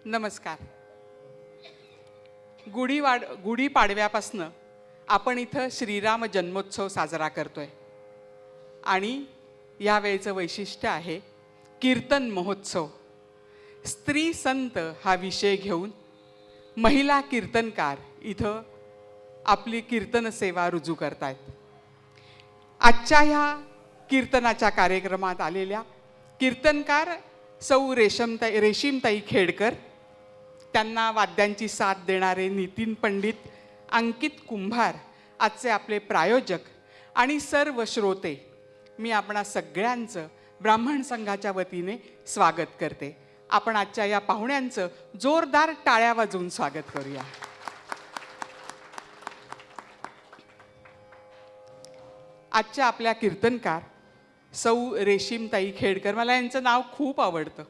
नमस्कार. गुढीपाडव्यापासनं आपण इथं श्रीराम जन्मोत्सव साजरा करतोय आणि यावेळेचं वैशिष्ट्य आहे कीर्तन महोत्सव. स्त्री संत हा विषय घेऊन महिला कीर्तनकार इथं आपली कीर्तन सेवा रुजू करतायत. आजच्या ह्या कीर्तनाच्या कार्यक्रमात आलेल्या कीर्तनकार सौ रेशीमताई खेडकर, त्यांना वाद्यांची साथ देणारे नितीन पंडित, अंकित कुंभार, आजचे आपले प्रायोजक आणि सर्व श्रोते, मी आपणा सगळ्यांचं ब्राह्मण संघाच्या वतीने स्वागत करते. आपण आजच्या या पाहुण्यांचं जोरदार टाळ्या वाजवून स्वागत करूया. आजच्या आपल्या कीर्तनकार सौ रेशीमताई खेडकर. मला यांचं नाव खूप आवडतं.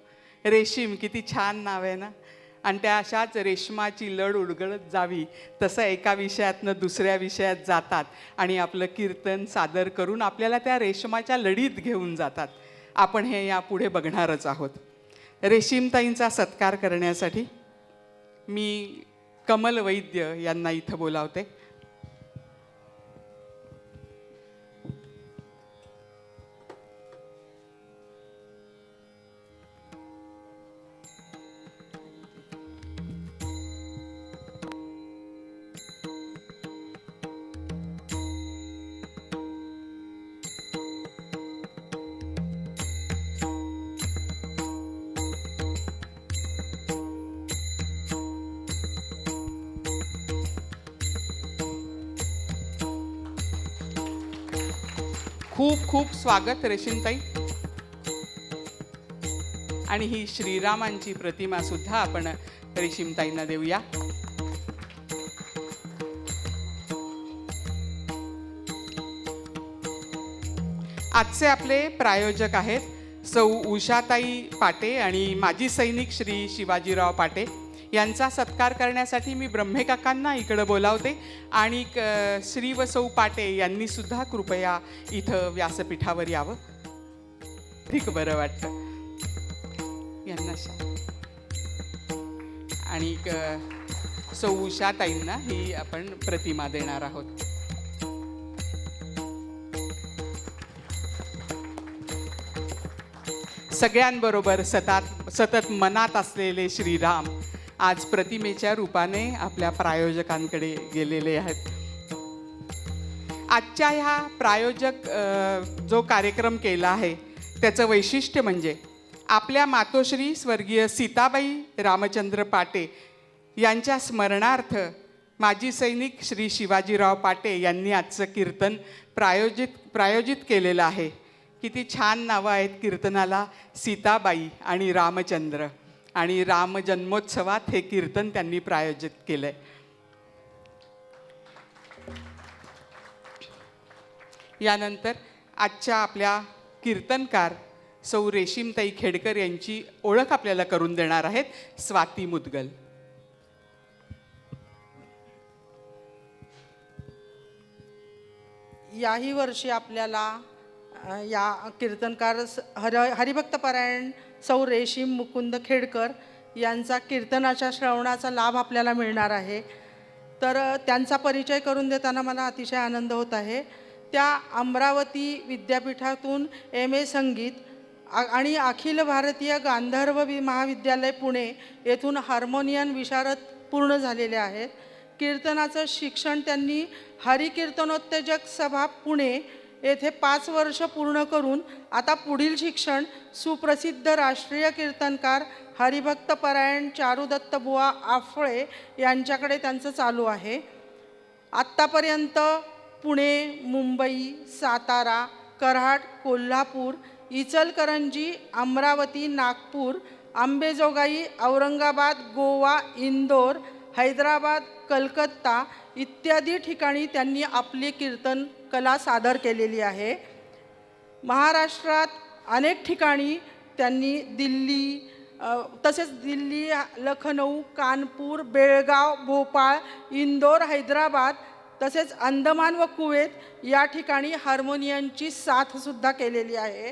रेशीम किती छान नाव आहे ना. आणि त्या अशाच रेशमाची लढ उडगळत जावी तसं एका विषयातनं दुसऱ्या विषयात जातात आणि आपलं कीर्तन सादर करून आपल्याला त्या रेशमाच्या लढीत घेऊन जातात. आपण हे यापुढे बघणारच आहोत. रेशीमताईंचा सत्कार करण्यासाठी मी कमल वैद्य यांना इथं बोलावते. खूप खूप स्वागत रेशीमताई. आणि ही श्रीरामांची प्रतिमा सुद्धा आपण रेशीमताईंना देऊया. आजचे आपले प्रायोजक आहेत सौ उषाताई पाटे आणि माजी सैनिक श्री शिवाजीराव पाटे. यांचा सत्कार करण्यासाठी मी ब्रह्मेकाकांना इकडं बोलावते आणि श्री व सौ पाटे यांनी सुद्धा कृपया इथं व्यासपीठावर यावं. ठीक बरं वाटतं यांना. आणि सौ उषाताईंना ही आपण प्रतिमा देणार आहोत. सगळ्यांबरोबर सतत मनात असलेले श्रीराम आज प्रतिमेच्या रूपाने आपल्या प्रायोजकांकडे गेलेले आहेत. आजच्या ह्या प्रायोजक जो कार्यक्रम केला आहे त्याचं वैशिष्ट्य म्हणजे आपल्या मातोश्री स्वर्गीय सीताबाई रामचंद्र पाटे यांच्या स्मरणार्थ माजी सैनिक श्री शिवाजीराव पाटे यांनी आजचं कीर्तन प्रायोजित केलेलं आहे. किती छान नावं आहेत कीर्तनाला. सीताबाई आणि रामचंद्र. आणि राम जन्मोत्सवात हे कीर्तन त्यांनी प्रायोजित केलंय. यानंतर आजच्या आपल्या कीर्तनकार सौ रेशीमताई खेडकर यांची ओळख आपल्याला करून देणार आहेत स्वाती मुदगल. याही वर्षी आपल्याला या कीर्तनकार हरिभक्तपरायण सौ रेशीम मुकुंद खेडकर यांचा कीर्तनाच्या श्रवणाचा लाभ आपल्याला मिळणार आहे. तर त्यांचा परिचय करून देताना मला अतिशय आनंद होत आहे. त्या अमरावती विद्यापीठातून MA संगीत आणि अखिल भारतीय गांधर्व महाविद्यालय पुणे येथून हार्मोनियम विशारद पूर्ण झालेले आहेत. कीर्तनाचं शिक्षण त्यांनी हरिकीर्तनोत्तेजक सभा पुणे येथे 5 वर्ष पूर्ण करून आता पुढील शिक्षण सुप्रसिद्ध राष्ट्रीय कीर्तनकार हरिभक्तपरायण चारुदत्त बुवा आफळे यांच्याकडे त्यांचं चालू आहे. आत्तापर्यंत पुणे, मुंबई, सातारा, कराड, कोल्हापूर, इचलकरंजी, अमरावती, नागपूर, अंबेजोगाई, औरंगाबाद, गोवा, इंदोर, हैदराबाद, कलकत्ता इत्यादी ठिकाणी त्यांनी आपली कीर्तन कला सादर केलेली आहे. महाराष्ट्रात अनेक ठिकाणी त्यांनी दिल्ली, लखनऊ, कानपूर, बेळगाव, भोपाळ, इंदोर, हैदराबाद तसेच अंदमान व कुवेत या ठिकाणी हार्मोनियमची साथसुद्धा केलेली आहे.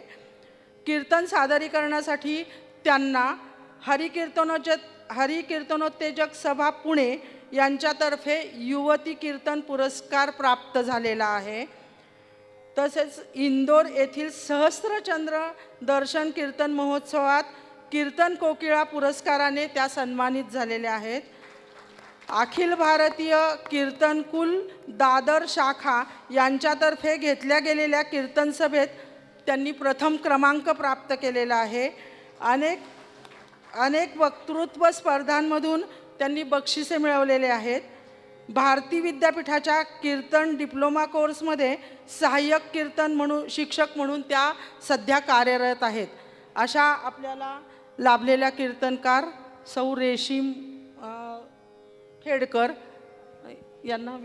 कीर्तन सादरीकरणासाठी त्यांना हरी कीर्तनोत्तेजक सभा पुणे यांच्यातर्फे युवती कीर्तन पुरस्कार प्राप्त झालेला आहे. तसेच इंदोर येथील सहस्त्रचंद्र दर्शन कीर्तन महोत्सवात कीर्तन कोकिळा पुरस्काराने त्या सन्मानित झालेल्या आहेत. अखिल भारतीय कीर्तनकुल दादर शाखा यांच्यातर्फे घेतल्या गेलेल्या कीर्तन सभेत त्यांनी प्रथम क्रमांक प्राप्त केलेला आहे. अनेक वक्तृत्व स्पर्धांमधून त्यांनी बक्षिसे मिळवलेले आहेत. भारती विद्यापीठाच्या कीर्तन डिप्लोमा कोर्समध्ये सहाय्यक कीर्तन शिक्षक म्हणून त्या सध्या कार्यरत आहेत. अशा आपल्याला लाभलेल्या कीर्तनकार सौ रेशीम खेडकर यांना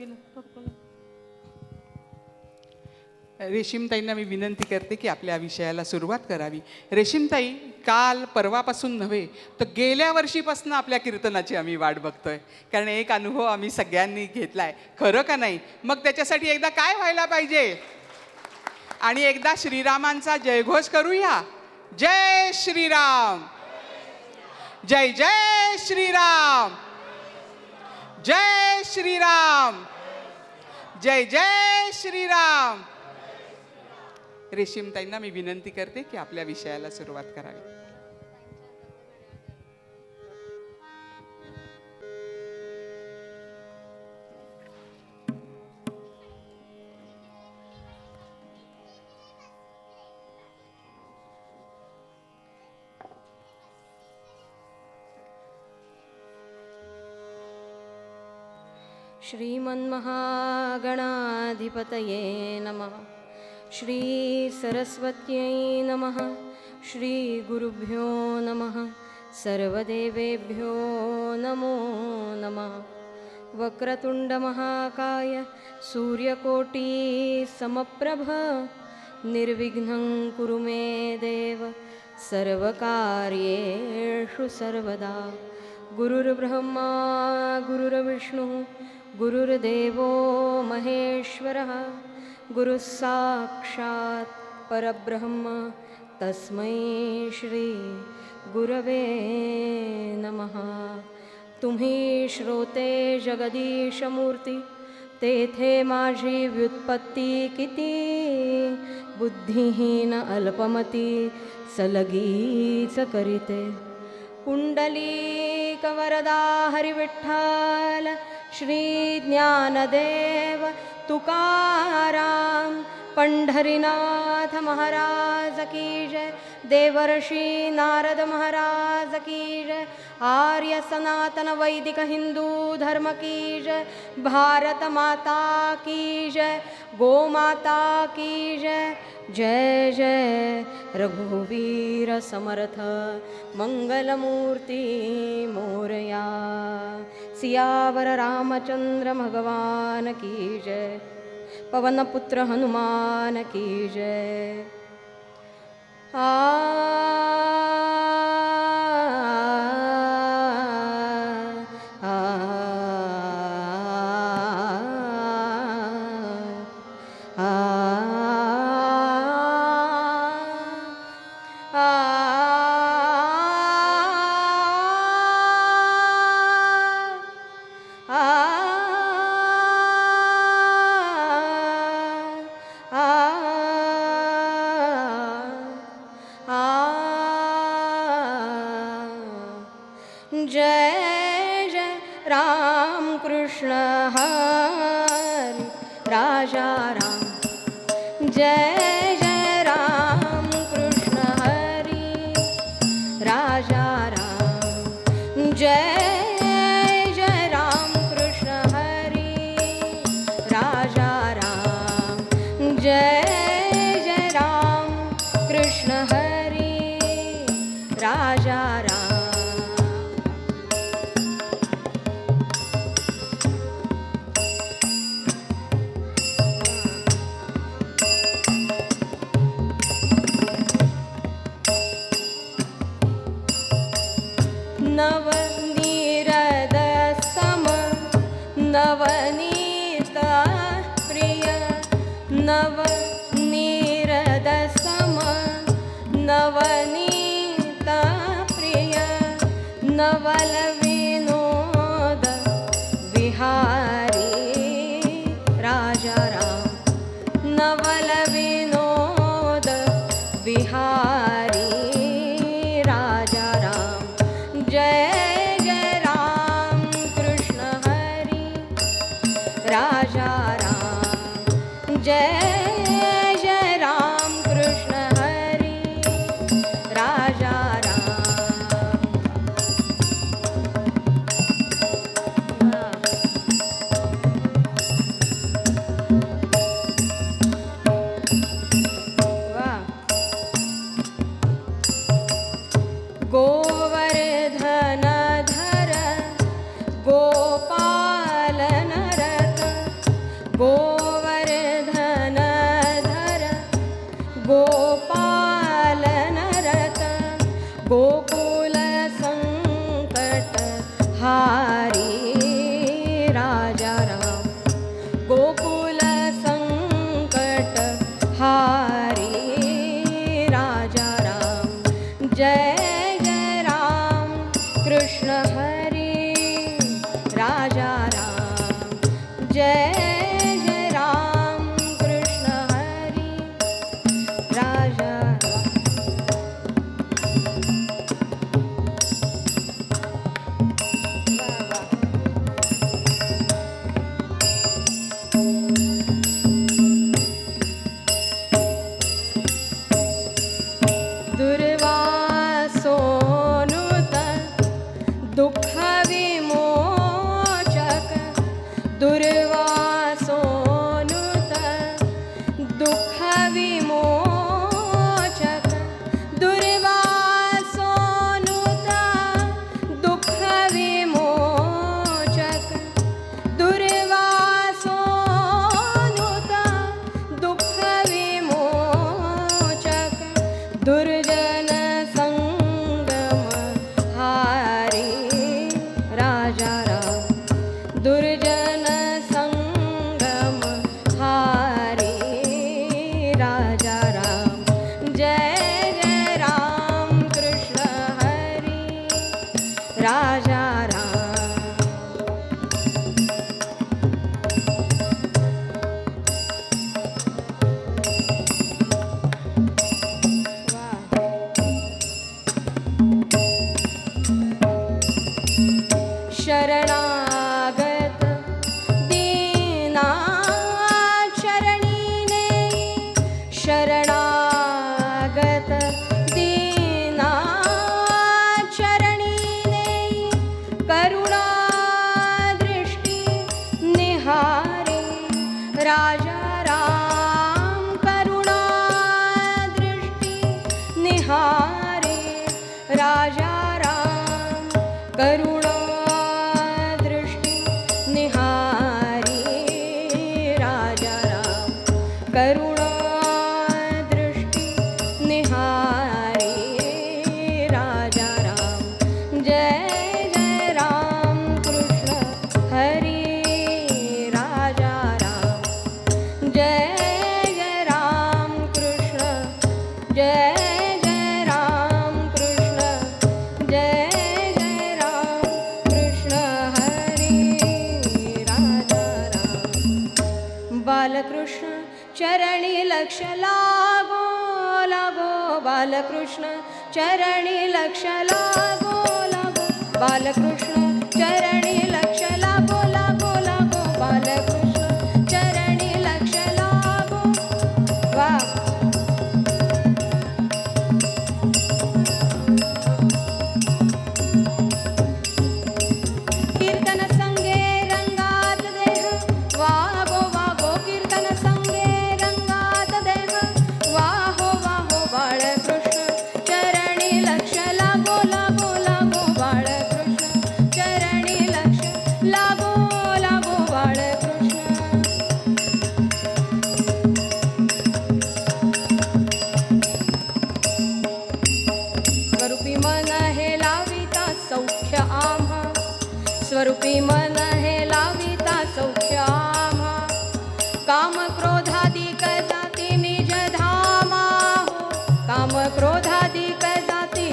रेशीमताईंना मी विनंती करते की आपल्या विषयाला सुरुवात करावी. रेशीमताई, काल परवापासून नव्हे तर गेल्या वर्षीपासून आपल्या कीर्तनाची आम्ही वाट बघतोय, कारण एक अनुभव आम्ही सगळ्यांनी घेतलाय. खरं का नाही? मग त्याच्यासाठी एकदा काय व्हायला पाहिजे? आणि एकदा श्रीरामांचा जयघोष करूया. जय श्रीराम, जय जय श्रीराम, जय श्रीराम, जय जय श्रीराम. रेशीमताईंना मी विनंती करते की आपल्या विषयाला सुरुवात करावी. श्रीमन्महागणाधिपतये नमः. श्री सरस्वत्यै नमः. श्री गुरुभ्यो नमः. सर्वदेवेभ्यो नमो नमः. वक्रतुण्डमहाकाय सूर्यकोटि समप्रभ निर्विघ्नं कुरु मे देव सर्वकार्येषु सर्वदा. गुरुर्ब्रह्मा गुरुर्विष्णुः गुरुर्देवो महेश्वरः गुरुः साक्षात् परब्रह्म तस्मै श्री गुरवे नमः. तुम्ही श्रोते जगदीशमूर्ती, तेथे माझी व्युत्पत्ती किती. बुद्धिहीन अल्पमती सलगीच करीते. पुंडलीक वरदा हरिविठ्ठल श्री ज्ञानदेव तुकाराम. पंढरीनाथ महाराज की जय. देवर्षि नारद महाराज की जय. आर्य सनातन वैदिक हिंदू धर्म की जय. भारत माता की जय. गो माता की जय. जय जय रघुवीर समर्थ मंगलमूर्ति मोरया. सियावर रामचंद्र भगवान की जय. पवनपुत्र हनुमान की जय. आ जय जय राम कृष्ण हरि राजा राम. जय जय राम कृष्ण हरि राजा राम. जय जय राम कृष्ण हरि राजा राम. जय जय राम कृष्ण हरि राजा राम. गोपालनरत गोकुल संकट हारी राजा राम गोकुल संकट हारी राजा राम जय जय राम कृष्ण हरी राजा राम जय जय राम कृष्ण हरी राजा राम वाह, वाह. दुर्वासोनुत दुःख विमोचक दुर्वासोनुत दुःख विमोचक दुर्वासोनुत दुःख विमोचक दुर्वासोनुत दुःख विमोचक दुर्जन संगम हारी राजा राम दुर्जन संगम हारी राजा राम जय जय राम कृष्ण हरी राजा राम वाह. शरणागत दीना चरणीने शरणागत दीना चरणीने करुणा दृष्टी निहारे राजा राम करुणा दृष्टी निहारे राजा राम करुणा दृष्टी निहारी राजा राम करुणा दृष्टी निहारी राजा राम जय जय राम कृष्ण हरी राजा राम जय जय राम कृष्ण जय जय राम कृष्ण जय जय राम कृष्ण हरी राजा राम बालकृष्ण चरणी लक्ष लागो लागो बालकृष्ण चरणी लक्ष लागो लागो बालकृष्ण चरणी लक्ष लागो लागो लागो बालकृष्ण चरणी लक्ष लागो वाह. कीर्तन संगे रंगात देह वागो वागो कीर्तन संगे रंगात देह वाहो वाहो बाळकृष्ण चरणी लक्ष लागो लागो लागो बाळकृष्ण चरणी लक्ष लागो लागो बाळकृष्ण स्वरूपी मन हे लाविता सौख्य आम्हा स्वरूपी मन हे लाविता सौख्य आम्हा काम क्रोधादिक जाती निज धामा हो काम क्रोधादिक जाती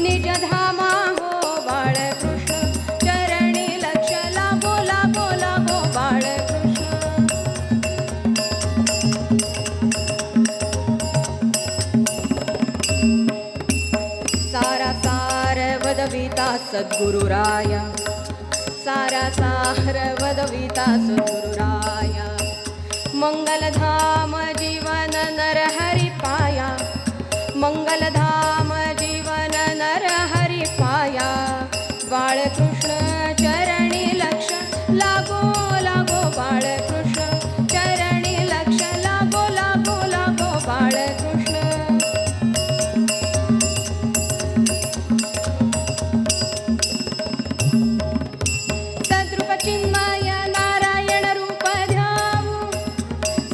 निज धामा हो बाळकृष्ण चरणी लक्ष लागो लागो लागो बाळकृष्ण सारा सार वदविता सद्गुरुराया सारा सार वदविता सद्गुरुराया मंगलधाम जीवन नर हरि पाया मंगलधाम जीवन नर हरि पाया बाळकृष्ण चरणी लक्ष लागो लागो बाळकृष्ण चरणी लक्ष लागो लागो लागो बाळकृष्ण सद्रूप चिन्मय नारायण रूप ध्याऊ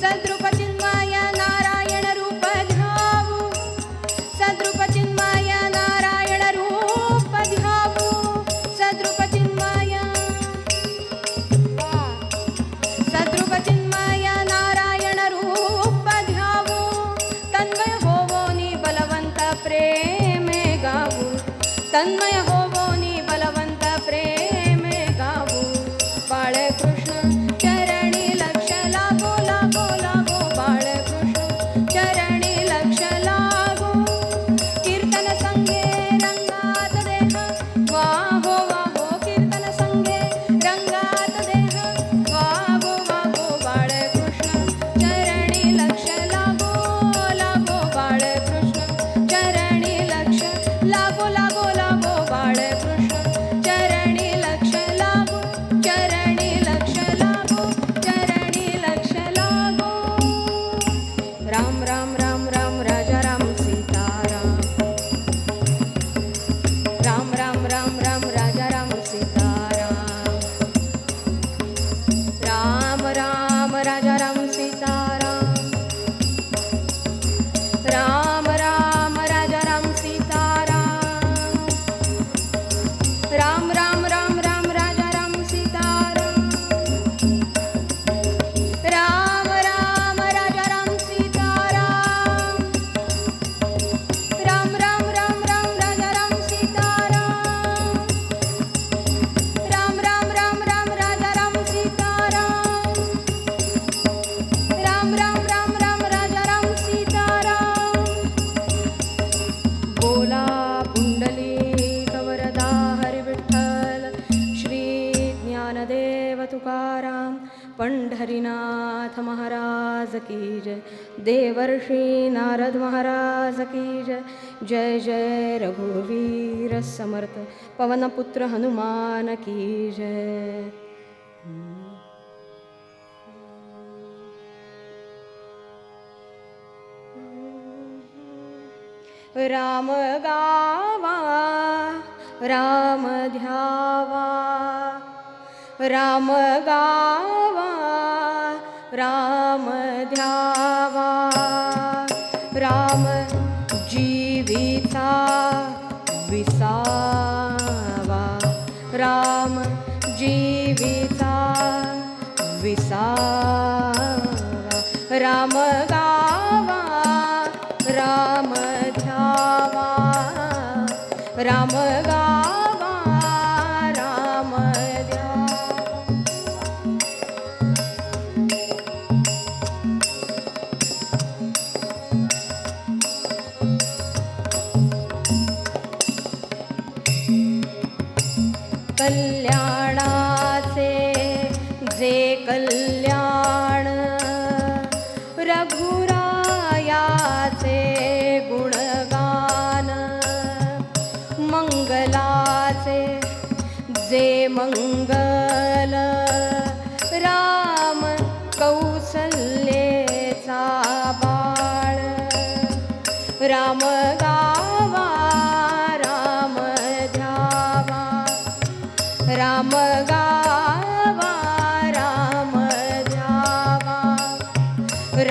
सद्रूप चिन्मय तन्मय होवोनी बलवंत प्रेमे गावो बाळकृष्ण चरणी लक्ष लागो लागो लागो बाळकृष्ण चरणी लक्ष लागो कीर्तन संगे रंगात देह वाहो वाहो कीर्तन संगे रंगात देह वाहो वाहो बाळकृष्ण चरणी लक्ष लागो लागो बाळकृष्ण चरणी लक्ष लागो लागो लागो बाळकृष्ण चरणी लक्ष लागो चरणी लक्ष लागो चरणी लक्ष लागो राम राम राम राम राजा राम सीताराम राम राम राम राम राजा राम सीताराम राम राम राजा राम सीताराम राम राम राजा राम सीताराम राम राम राम राम राजा राम सीताराम राम राम राजा राम सीताराम राम राम राम राम राजा राम सीताराम राम राम राम राम राजा राम सीताराम राम राम राम राम राजा राम सीताराम बोला पुंडलिक वरदा हरी विठ्ठल श्री ज्ञानदेव तुकाराम पंढरीनाथ महाराज की जय देवर्षी नारद महाराज की जय जय जय रघुवीर समर्थ पवनपुत्र हनुमान की जय राम गावा राम ध्यावा राम गावा राम ध्यावा राम जीविता विसावा राम जीविता विसावा राम गावा राम ध्यावा राम गावा राम ध्यावा कल्याणाचे जे कल्याण रघुरायाचे गुणगान मंगलाचे जे मंगल राम कौसल्येचा बाळ राम गावा राम ध्यावा राम गावा राम ध्यावा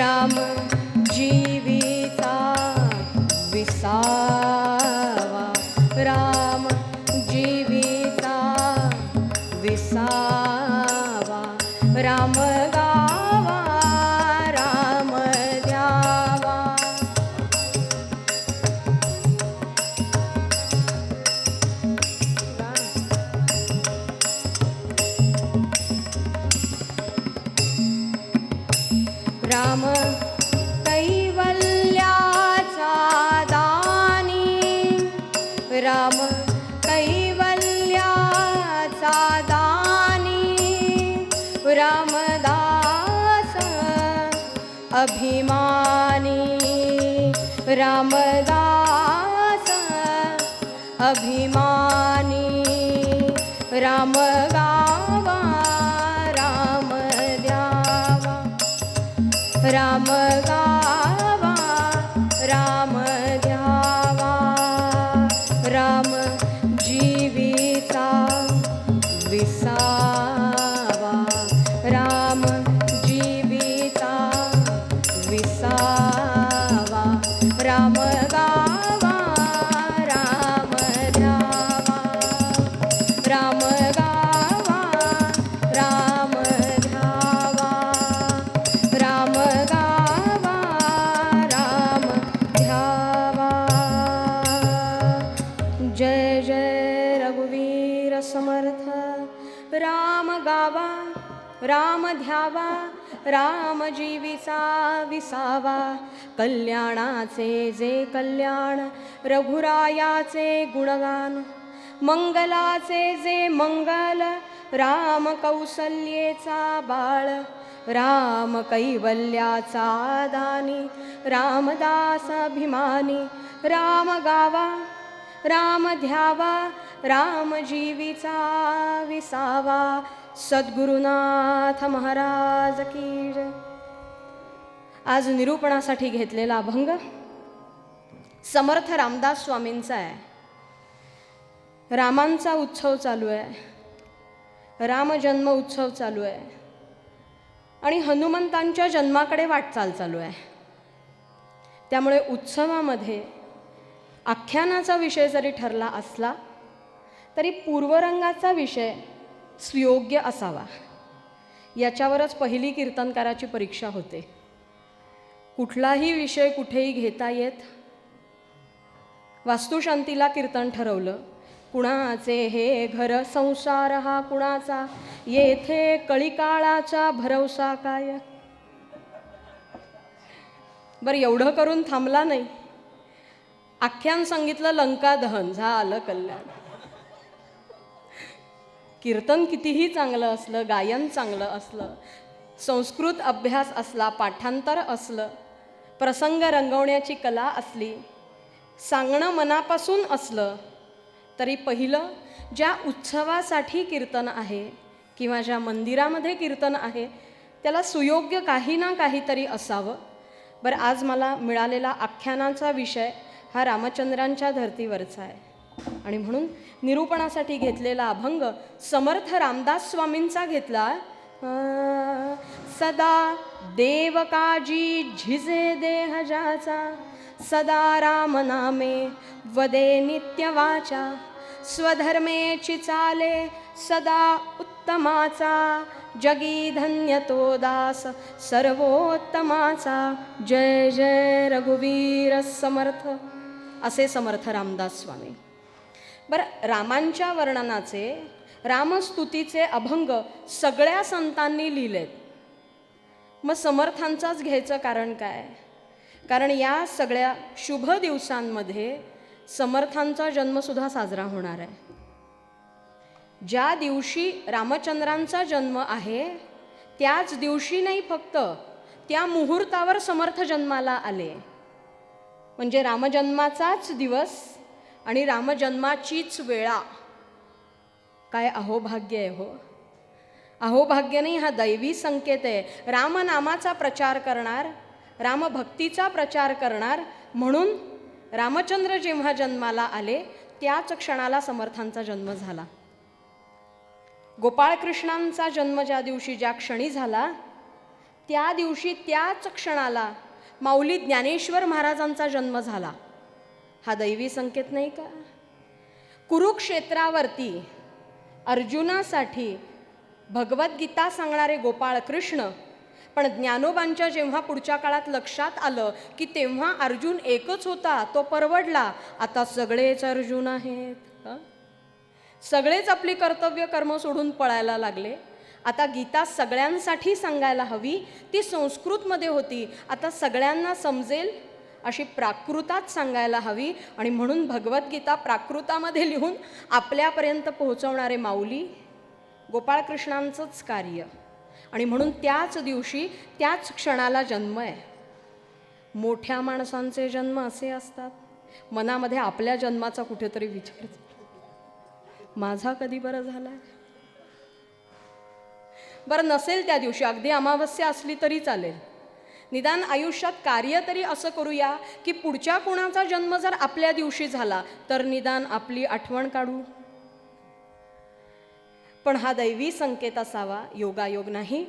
राम जीविता विसावा राम जीविता विसावा राम गावा राम ध्यावा राम कैवल्याचा दानी राम कैवल्याचा दानी रामदास अभिमानी रामदास अभिमानी राम गावा राम द्यावा राम गावा राम द्यावा राम जीविता विसावा राम जीविता विसावा राम गावा राम द्यावा राम गावा राम द्यावा राम गावा राम द्यावा जय जय राम ध्यावा राम जीविसा विसावा, कल्याणाचे जे कल्याण रघुरायाचे गुणगान, मंगलाचे जे मंगल राम कौसल्येचा बाळ, राम कैवल्याचा दानी रामदास अभिमानी, राम गावा राम ध्यावा राम जीविचा विसावा, सद्गुरुनाथ महाराज की जय. आज निरूपणासाठी घेतलेला अभंग समर्थ रामदास स्वामींचा आहे. रामांचा उत्सव चालू आहे, रामजन्म उत्सव चालू आहे आणि हनुमंतांच्या जन्माकडे वाटचाल चालू आहे. त्यामुळे उत्सवामध्ये आख्यानाचा विषय जरी ठरला असला तरी पूर्वरंगाचा विषय सुयोग्य असावा, याच्यावरच पहिली कीर्तनकाराची परीक्षा होते. कुठलाही विषय कुठेही घेता येत. वास्तुशांतीला कीर्तन ठरवलं, कुणाचे हे घर संसार हा कुणाचा, येथे कळीकाळाचा भरवसा काय. बरं, एवढं करून थांबला नाही. आख्यान सांगितलं लंका दहन, झालं कल्याण. कीर्तन कितीही चांगलं असलं, गायन चांगलं असलं, संस्कृत अभ्यास असला, पाठांतर असलं, प्रसंग रंगवण्याची कला असली, सांगणं मनापासून असलं, तरी पहिलं ज्या उत्सवासाठी कीर्तन आहे किंवा ज्या मंदिरामध्ये कीर्तन आहे त्याला सुयोग्य काही ना काहीतरी असावं. बरं, आज मला मिळालेला आख्यानाचा विषय हा रामचंद्रांच्या धर्तीवरचा आहे आणि म्हणून निरूपणासाठी घेतलेला अभंग समर्थ रामदास स्वामींचा घेतला. सदा देव काजी झिजे देह जाचा, सदा राम नामे वदे नित्य वाचा, स्वधर्मेची चाले सदा उत्तमाचा, जगी धन्य तो दास सर्वोत्तमाचा. जय जय रघुवीर समर्थ, असे समर्थ रामदास स्वामी. बरं, रामांच्या वर्णनाचे, रामस्तुतीचे अभंग सगळ्या संतांनी लिहिलेत. मग समर्थांचाच घ्यायचं कारण काय? कारण या सगळ्या शुभ दिवसांमध्ये समर्थांचा जन्मसुद्धा साजरा होणार आहे. ज्या दिवशी रामचंद्रांचा जन्म आहे त्याच दिवशी नाही, फक्त त्या मुहूर्तावर समर्थ जन्माला आले. म्हणजे रामजन्माचाच दिवस आणि रामजन्माचीच वेळा. काय अहोभाग्य आहे हो. अहोभाग्य नाही, हा दैवी संकेत आहे. रामनामाचा प्रचार करणार, रामभक्तीचा प्रचार करणार, म्हणून रामचंद्र जेव्हा जन्माला आले त्याच क्षणाला समर्थांचा जन्म झाला. गोपाळकृष्णांचा जन्म ज्या दिवशी ज्या क्षणी झाला त्या दिवशी त्याच क्षणाला माऊली ज्ञानेश्वर महाराजांचा जन्म झाला. हा दैवी संकेत नाही का? कुरुक्षेत्रावरती अर्जुनासाठी भगवद्गीता सांगणारे गोपाळकृष्ण, पण ज्ञानोबांच्या जेव्हा पुढच्या काळात लक्षात आलं की तेव्हा अर्जुन एकच होता, तो परवडला. आता सगळेच अर्जुन आहेत, सगळेच आपली कर्तव्य कर्म सोडून पळायला लागले. आता गीता सगळ्यांसाठी सांगायला हवी, ती संस्कृतमध्ये होती, आता सगळ्यांना समजेल अशी प्राकृतात सांगायला हवी. आणि म्हणून भगवद्गीता प्राकृतामध्ये लिहून आपल्यापर्यंत पोहोचवणारे माऊली गोपाळकृष्णांचंच कार्य. आणि म्हणून त्याच दिवशी त्याच क्षणाला जन्म आहे. मोठ्या माणसांचे जन्म असे असतात, मनामध्ये आपल्या जन्माचा कुठेतरी विचार, माझा कधी बरं झाला. बरं, नसेल त्या दिवशी, अगदी अमावस्या असली तरी चालेल, निदान आयुष्यात कार्य तरी असं करूया की पुढच्या कोणाचा जन्म जर आपल्या दिवशी झाला तर निदान आपली आठवण काढू. पण हा दैवी संकेत असावा, योगायोग नाही,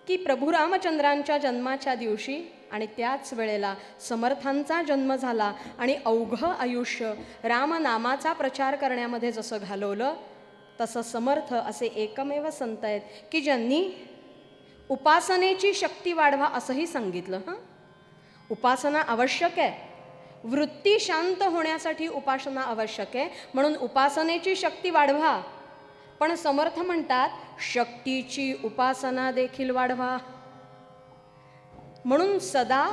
की प्रभू रामचंद्रांच्या जन्माच्या दिवशी आणि त्याच वेळेला समर्थांचा जन्म झाला. आणि अवघं आयुष्य रामनामाचा प्रचार करण्यामध्ये जसं घालवलं तसं समर्थ असे एकमेव संत आहेत की ज्यांनी उपासनेची शक्ती वाढवा असंही सांगितलं. उपासना आवश्यक आहे, वृत्ती शांत होण्यासाठी उपासना आवश्यक आहे, म्हणून उपासनेची शक्ती वाढवा. पण समर्थ म्हणतात शक्तीची उपासना देखील वाढवा. म्हणून सदा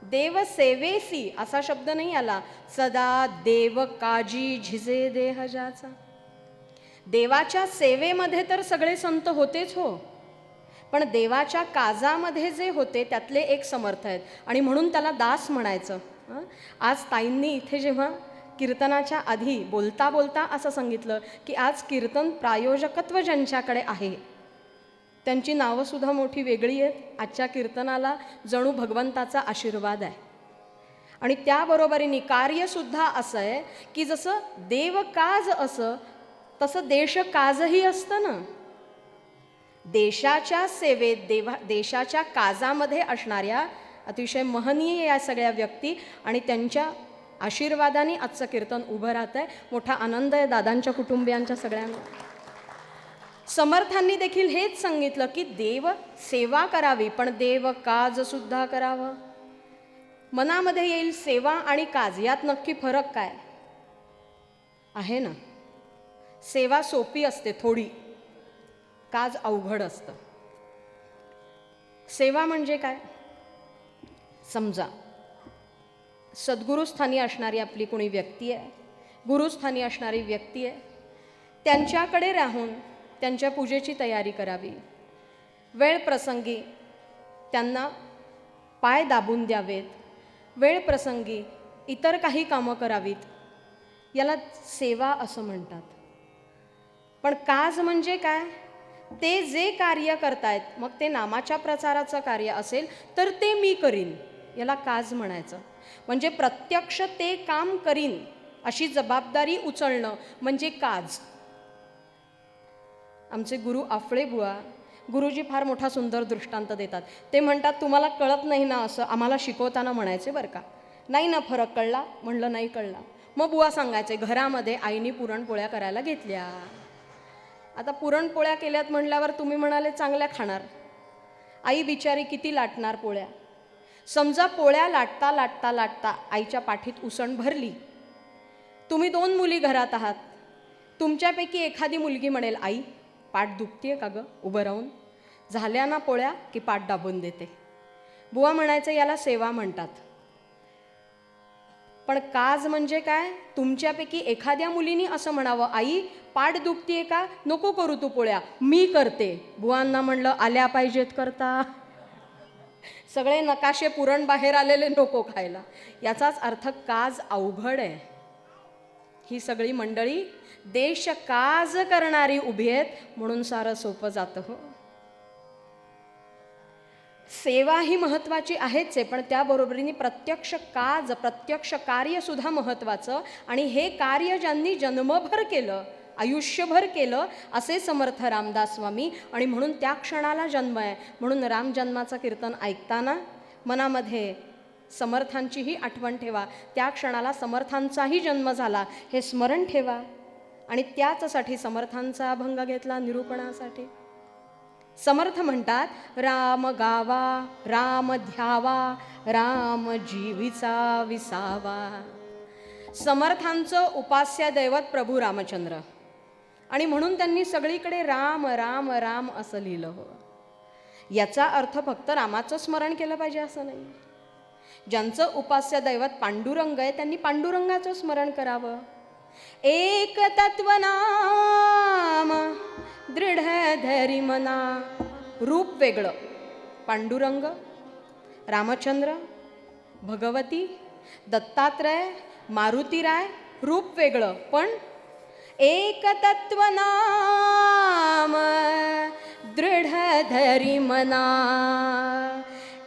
देवसेवेसी असा शब्द नाही आला, सदा देव काजी झिजे देह जाचा. देवाच्या सेवेमध्ये तर सगळे संत होतेच हो, पण देवाच्या काजामध्ये जे होते त्यातले एक समर्थ आहेत आणि म्हणून त्याला दास म्हणायचं. आज ताईंनी इथे जेव्हा कीर्तनाच्या आधी बोलता बोलता असं सांगितलं की आज कीर्तन प्रायोजकत्व ज्यांच्याकडे आहे त्यांची नावंसुद्धा मोठी वेगळी आहेत. आजच्या कीर्तनाला जणू भगवंताचा आशीर्वाद आहे. आणि त्याबरोबरीने कार्यसुद्धा असं आहे की जसं देवकाज असं तसं देशकाजही असतं ना. देशाच्या सेवेत देशाच्या काजामध्ये असणाऱ्या अतिशय महनीय या सगळ्या व्यक्ती आणि त्यांच्या आशीर्वादाने आजचं कीर्तन उभं राहत आहे. मोठा आनंद आहे दादांच्या कुटुंबियांच्या सगळ्यांना. समर्थांनी देखील हेच सांगितलं की देव सेवा करावी पण देव काज सुद्धा करावं. मनामध्ये येईल सेवा आणि काज, यात नक्की फरक काय आहे ना. सेवा सोपी असते थोडी, काज अवघड असतं. सेवा म्हणजे काय, समजा सद्गुरुस्थानी असणारी आपली कोणी व्यक्ती आहे, गुरुस्थानी असणारी व्यक्ती आहे, त्यांच्याकडे राहून त्यांच्या पूजेची तयारी करावी. वेळ प्रसंगी त्यांना पाय दाबून द्यावेत, वेळ प्रसंगी इतर काही कामं करावीत, याला सेवा असं म्हणतात. पण काज म्हणजे काय, ते जे कार्य करतायत मग ते नामाच्या प्रचाराचं कार्य असेल तर ते मी करीन, याला काज म्हणायचं. म्हणजे प्रत्यक्ष ते काम करीन अशी जबाबदारी उचलणं म्हणजे काज. आमचे गुरु आफळे बुवा, गुरुजी फार मोठा सुंदर दृष्टांत देतात. ते म्हणतात तुम्हाला कळत नाही ना असं आम्हाला शिकवताना म्हणायचे बरं का. नाही ना फरक कळला, म्हणलं नाही कळला. मग बुवा सांगायचे घरामध्ये आईने पुरणपोळ्या करायला घेतल्या. आता पुरणपोळ्या केल्यात म्हणल्यावर तुम्ही म्हणाले चांगल्या खाणार, आई बिचारी किती लाटणार पोळ्या. समजा पोळ्या लाटता लाटता लाटता आईच्या पाठीत उसण भरली. तुम्ही 2 मुली घरात आहात. तुमच्यापैकी एखादी मुलगी म्हणेल आई पाठ दुखतीये का गं उभं राहून, झाल्या ना पोळ्या की पाठ दाबून देते. बुवा म्हणायचं याला सेवा म्हणतात. पण काज म्हणजे काय, तुमच्यापैकी एखाद्या मुलीने असं म्हणावं आई पाठ दुखतीये का, नको करू तू पोळ्या मी करते. बुवांना म्हणलं आल्या पाहिजेत करता. सगळे नकाशे पुरण बाहेर आलेले नको खायला. याचाच अर्थ काज अवघड आहे. ही सगळी मंडळी देश काज करणारी उभी आहेत म्हणून सारं सोपं जातं हो. सेवा ही महत्त्वाची आहेच आहे, पण त्याबरोबरीने प्रत्यक्ष काज प्रत्यक्ष कार्य सुद्धा महत्त्वाचं. आणि हे कार्य ज्यांनी जन्मभर केलं, आयुष्यभर केलं असे समर्थ रामदास स्वामी. आणि म्हणून त्या क्षणाला जन्म आहे. म्हणून राम जन्माचं कीर्तन ऐकताना मनामध्ये समर्थांचीही आठवण ठेवा. त्या क्षणाला समर्थांचाही जन्म झाला हे स्मरण ठेवा. आणि त्याचसाठी समर्थांचा अभंग घेतला निरूपणासाठी. समर्थ म्हणतात राम गावा राम ध्यावा राम जीवीचा विसावा. समर्थांचं उपास्य दैवत प्रभू रामचंद्र आणि म्हणून त्यांनी सगळीकडे राम राम राम असं लिहिलं हो. याचा अर्थ फक्त रामाचं स्मरण केलं पाहिजे असं नाही. ज्यांचं उपास्य दैवत पांडुरंग आहे त्यांनी पांडुरंगाचं स्मरण करावं. एक तत्वनाम दृढ धरी मना. रूप वेगळं, पांडुरंग, रामचंद्र, भगवती, दत्तात्रय, मारुतीराय, रूप वेगळं पण एक तत्वनाम दृढ धरी मना.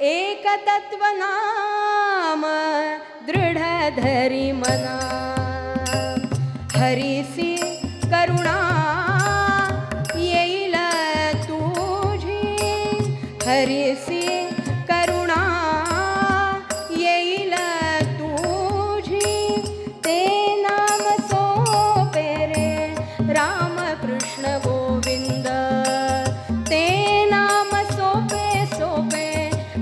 एक तत्वनाम दृढ धरी मना. हरिसी करुणा येईल तुझी. हरिसी करुणा येईल तुझी. ते नाम सोपे रे राम कृष्ण गोविंद. ते नाम सोपे सोपे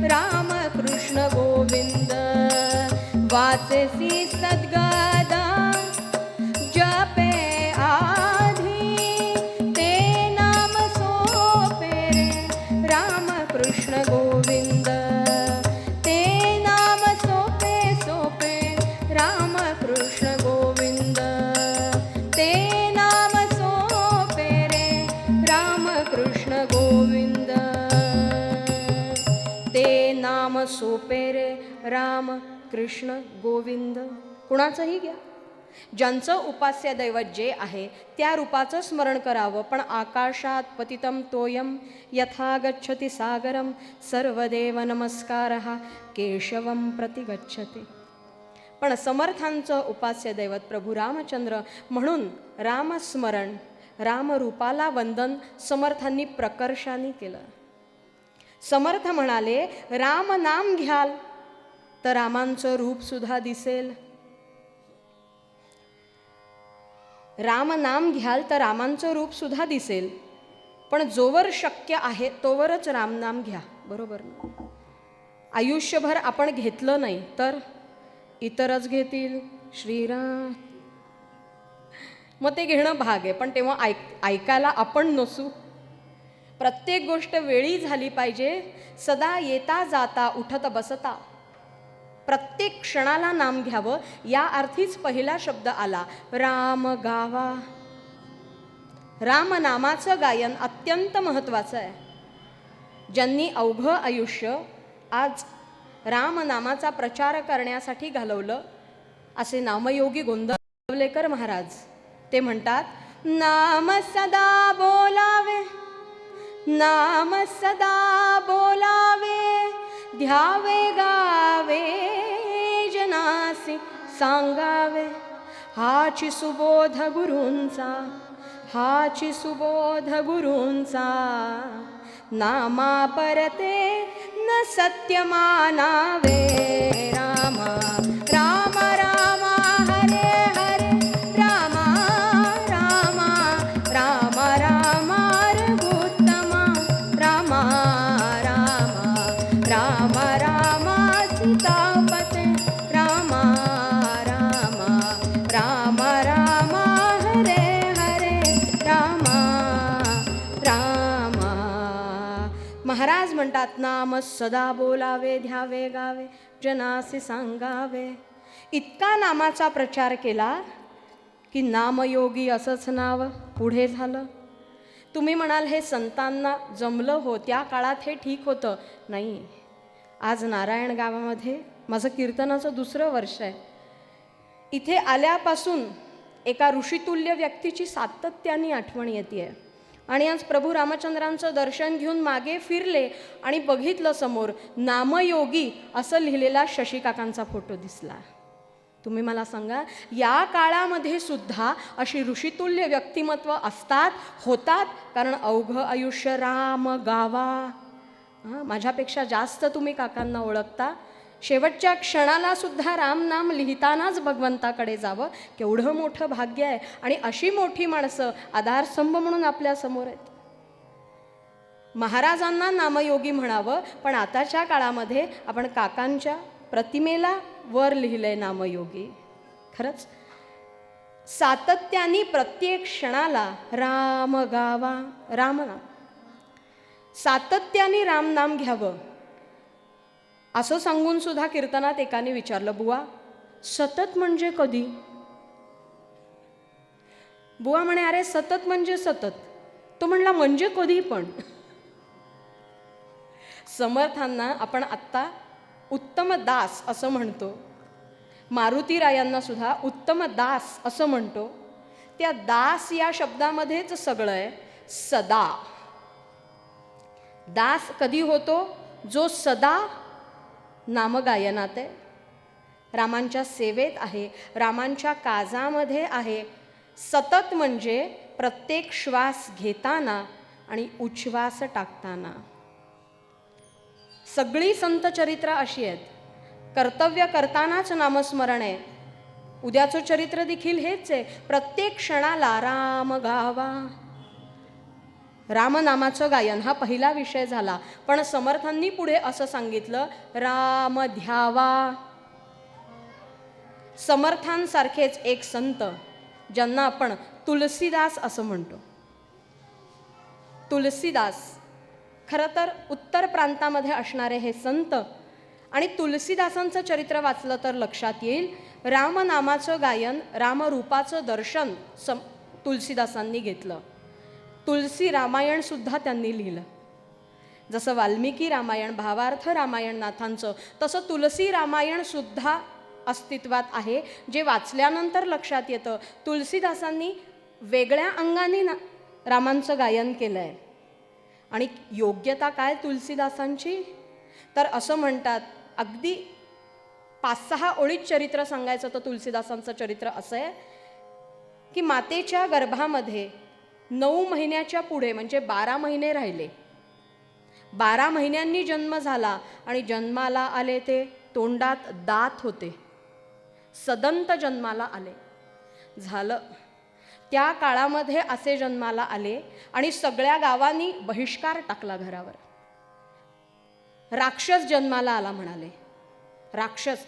राम कृष्ण गोविंद. वाचसी सद्गदा जपे आधी राम कृष्ण गोविंद, कुणाचंही घ्या. ज्यांचं उपास्य दैवत जे आहे त्या रूपाचं स्मरण करावं. पण आकाशात पतितं तोयम यथा गच्छति सागरम सर्वदेव नमस्कारः केशवं प्रति गच्छति. पण समर्थांचं उपास्य दैवत प्रभू रामचंद्र म्हणून रामस्मरण, रामरूपाला वंदन समर्थांनी प्रकर्षाने केलं. समर्थ म्हणाले, राम नाम घ्याल तर रामांचं रूप सुद्धा दिसेल. राम नाम घ्याल तर रामांचं रूप सुद्धा दिसेल. पण जोवर शक्य आहे तोवरच रामनाम घ्या. बरोबर ना? आयुष्यभर आपण घेतलं नाही तर इतरच घेतील श्रीराम. मग ते घेणं भाग आहे. पण तेव्हा ऐकायला आपण नसू. प्रत्येक गोष्ट वेळी झाली पाहिजे. सदा येता जाता उठत बसता प्रत्येक क्षणाला नाम घ्यावं. या अर्थीच पहिला शब्द आला राम गावा. राम नामाचं गायन अत्यंत महत्त्वाचं आहे. ज्यांनी अवघं आयुष्य आज राम नामाचा प्रचार करण्यासाठी घालवलं असे नामयोगी गोंदवलेकर महाराज, ते म्हणतात, नाम सदा बोलावे, नाम सदा बोलावे, ध्यावे गावे जनासी सांगावे. हाची सुबोध गुरूंचा, हाची सुबोध गुरूंचा, नामा परते न सत्य मानावे. राम राम राम हरे हरे, राम राम राम राम रघुत्तमा, राम राम राम राम सीतापते, राम राम राम राम हरे हरे, राम राम. महाराज म्हणतात, नाम सदा बोलावे, ध्यावे गावे, जनासी सांगावे. इतका नामाचा प्रचार केला की नामयोगी असंच नाव पुढे झालं. तुम्ही म्हणाल हे संतांना जमलं हो, त्या काळात हे ठीक होतं. नाही, आज नारायण गावामध्ये माझं कीर्तनाचं 2रं वर्ष आहे. इथे आल्यापासून एका ऋषितुल्य व्यक्तीची सातत्याने आठवण येते. आणि आज प्रभू रामचंद्रांचं दर्शन घेऊन मागे फिरले आणि बघितलं समोर नामयोगी असं लिहिलेला शशिकाकांचा फोटो दिसला. तुम्ही मला सांगा, या काळामध्ये सुद्धा अशी ऋषितुल्य व्यक्तिमत्व असतात, होतात. कारण अवघं आयुष्य राम गावा. माझ्यापेक्षा जास्त तुम्ही काकांना ओळखता. शेवटच्या क्षणाला सुद्धा रामनाम लिहितानाच भगवंताकडे जावं, केवढं मोठं भाग्य आहे. आणि अशी मोठी माणसं आधारस्तंभ म्हणून आपल्या समोर आहेत. महाराजांना नामयोगी म्हणावं, पण आताच्या काळामध्ये आपण काकांच्या प्रतिमेला वर लिहिलंय नामयोगी. खरंच सातत्याने प्रत्येक क्षणाला राम गावा, रामनाम, सातत्याने रामनाम घ्यावं. असं सांगून सुद्धा कीर्तनात एकाने विचारलं, बुवा सतत म्हणजे कधी? बुवा म्हणे, अरे सतत म्हणजे सतत. तो म्हणला, म्हणजे कधी पण? समर्थांना आपण आत्ता उत्तम दास असं म्हणतो. मारुतीरायांना सुद्धा उत्तम दास असं म्हणतो. त्या दास या शब्दामध्येच सगळं आहे. सदा दास कधी होतो? जो सदा नामगायनात आहे, रामांच्या सेवेत आहे, रामांच्या काजामध्ये आहे. सतत म्हणजे प्रत्येक श्वास घेताना आणि उच्छ्वास टाकताना. सगळी संत चरित्र अशी आहेत. कर्तव्य करतानाच नामस्मरण आहे. उद्याचं चरित्र देखील हेच आहे. प्रत्येक क्षणाला राम गावा. रामनामाचं गायन हा पहिला विषय झाला. पण समर्थांनी पुढे असं सांगितलं, राम ध्यावा. समर्थांसारखेच एक संत ज्यांना आपण तुलसीदास असं म्हणतो. तुलसीदास खरं तर उत्तर प्रांतामध्ये असणारे हे संत. आणि तुलसीदासांचं चरित्र वाचलं तर लक्षात येईल, रामनामाचं गायन, रामरूपाचं दर्शन तुलसीदासांनी घेतलं. तुलसी रामायण सुद्धा त्यांनी लिहिलं. जसं वाल्मिकी रामायण भावार्थ रामायण नाथांचं, तसं तुलसी रामायण सुद्धा अस्तित्वात आहे, जे वाचल्यानंतर लक्षात येतं तुलसीदासांनी वेगळ्या अंगाने रामांचं गायन केलं आहे. आणि योग्यता काय तुलसीदासांची, तर असं म्हणतात, अगदी 5-6 ओळीत चरित्र सांगायचं तर तुलसीदासांचं चरित्र असं आहे की मातेच्या गर्भामध्ये 9 महिन्याच्या पुढे म्हणजे 12 महिने राहिले. 12 महिन्यांनी जन्म झाला आणि जन्माला आले ते तोंडात दात होते, सदंत जन्माला आले. झालं त्या काळामध्ये असे जन्माला आले आणि सगळ्या गावांनी बहिष्कार टाकला घरावर. राक्षस जन्माला आला म्हणाले. राक्षस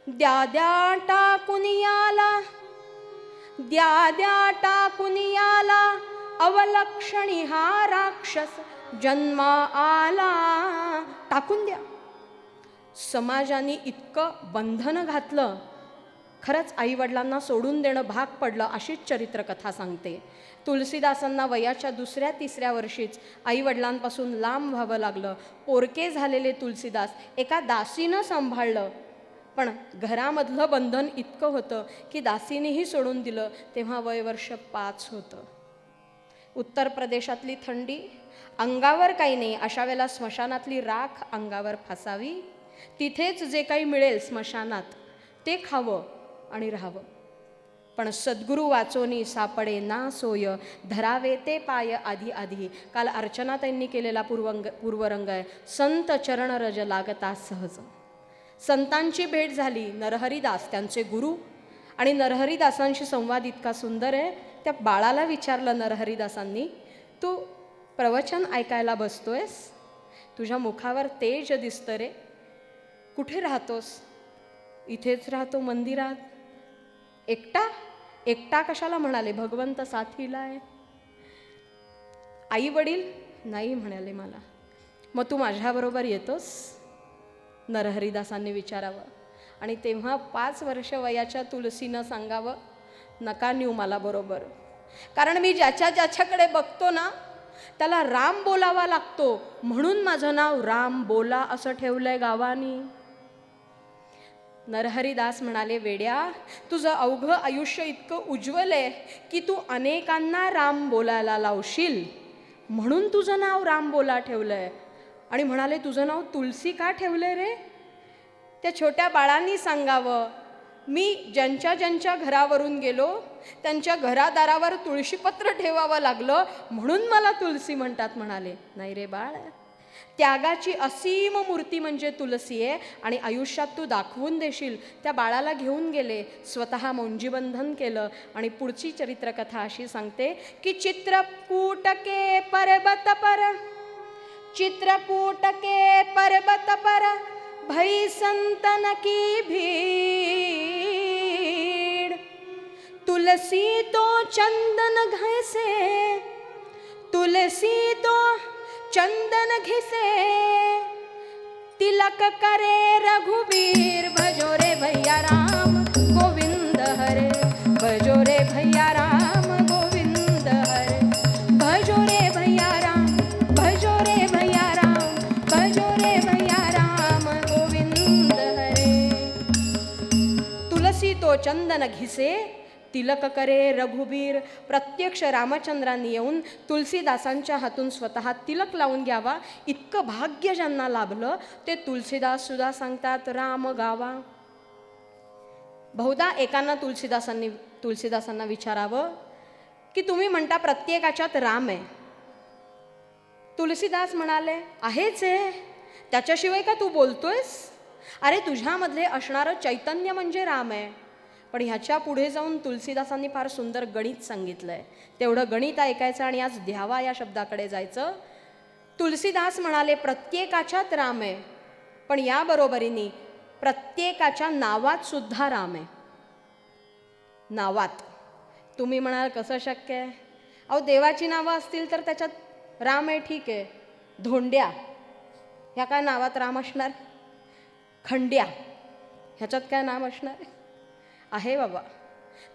द्या द्या टाकून याला, द्या द्या टाकून याला, अवलक्षणी हा राक्षस जन्मा आला. टाकून द्या. समाजाने इतकं बंधन घातलं, खरंच आईवडिलांना सोडून देणं भाग पडलं, अशीच चरित्रकथा सांगते. तुलसीदासांना वयाच्या 2ऱ्या-3ऱ्या वर्षीच आईवडिलांपासून लांब व्हावं लागलं. पोरके झालेले तुलसीदास एका दासीनं सांभाळलं, पण घरामधलं बंधन इतकं होतं की दासीनेही सोडून दिलं. तेव्हा वय वर्ष 5 होतं. उत्तर प्रदेशातली थंडी, अंगावर काही नाही, अशा वेळेला स्मशानातली राख अंगावर फासावी, तिथेच जे काही मिळेल स्मशानात ते खावं आणि राहावं. पण सद्गुरू वाचोनी सापडे ना सोय, धरावे ते पाय आधी आधी. काल अर्चना त्यांनी केलेला पूर्वरंग आहे, संत चरण रज लागता सहज. संतांची भेट झाली, नरहरिदास त्यांचे गुरु, आणि नरहरिदासांशी संवाद इतका सुंदर आहे. त्या बाळाला विचारलं नरहरिदासांनी, तू प्रवचन ऐकायला बसतोयस, तुझ्या मुखावर तेज दिसतं रे, कुठे राहतोस? इथेच राहतो मंदिरात. एकटा? एकटा कशाला म्हणाले, भगवंत साथीला आहे. आई वडील नाही म्हणाले मला. मग तू माझ्याबरोबर येतोस? नरहरिदासांनी विचारावं. आणि तेव्हा 5 वर्ष वयाच्या तुलसीनं सांगावं, नका नेऊ मला बरोबर, कारण मी ज्याच्याकडे बघतो ना त्याला राम बोलावा लागतो, म्हणून माझं नाव राम बोला असं ठेवलंय गावानी. नरहरिदास म्हणाले, वेड्या, तुझं अवघं आयुष्य इतकं उज्ज्वल आहे की तू अनेकांना राम बोलायला लावशील, म्हणून तुझं नाव राम बोला ठेवलंय. आणि म्हणाले, तुझं नाव तुलसी का ठेवलंय रे? त्या छोट्या बाळांनी सांगावं, मी ज्यांच्या घरावरून गेलो त्यांच्या घरादारावर तुळशीपत्र ठेवावं लागलं, म्हणून मला तुलसी म्हणतात. म्हणाले, नाही रे बाळ, त्यागाची असीम मूर्ती म्हणजे तुलसी आहे आणि आयुष्यात तू दाखवून देशील. त्या बाळाला घेऊन गेले, स्वतः मौंजीबंधन केलं. आणि पुढची चरित्रकथा अशी सांगते की चित्रकूट के पर्वत पर, चित्रकूट के पर्वत पर भई संतन की भीड़, तुलसी तो चंदन घसे, तुलसी तो चंदन घिसे, तिलक करे रघुवीर, भजो रे भैया राम गोविंद हरे, भजो रे भैया राम गोविंद हरे, भजो रे भैया राम, भजो रे भैया राम, भजो रे भैया राम गोविंद हरे. तुलसी तो चंदन घिसे, तिलक करे रघुबीर. प्रत्यक्ष रामचंद्रांनी येऊन तुलसीदासांच्या हातून स्वतः तिलक लावून घ्यावा, इतकं भाग्य ज्यांना लाभलं ते तुलसीदास सुद्धा सांगतात राम गावा. बहुधा एकांना तुलसीदासांना विचारावं की तुम्ही म्हणता प्रत्येकाच्यात राम आहे. तुलसीदास म्हणाले, आहेच आहे, त्याच्याशिवाय का तू बोलतोयस? अरे तुझ्यामधले असणारं चैतन्य म्हणजे राम आहे. पण ह्याच्या पुढे जाऊन तुलसीदासांनी फार सुंदर गणित सांगितलंय. तेवढं गणित ऐकायचं आणि आज ध्यावा या शब्दाकडे जायचं. तुलसीदास म्हणाले, प्रत्येकाच्यात राम आहे, पण या बरोबरीने प्रत्येकाच्या नावात सुद्धा राम आहे. नावात. तुम्ही म्हणाल कसं शक्य आहे? अहो, देवाची नावं असतील तर त्याच्यात राम आहे, ठीक आहे. धोंड्या ह्या काय नावात राम असणार? खंड्या ह्याच्यात काय नाम असणार आहे बाबा?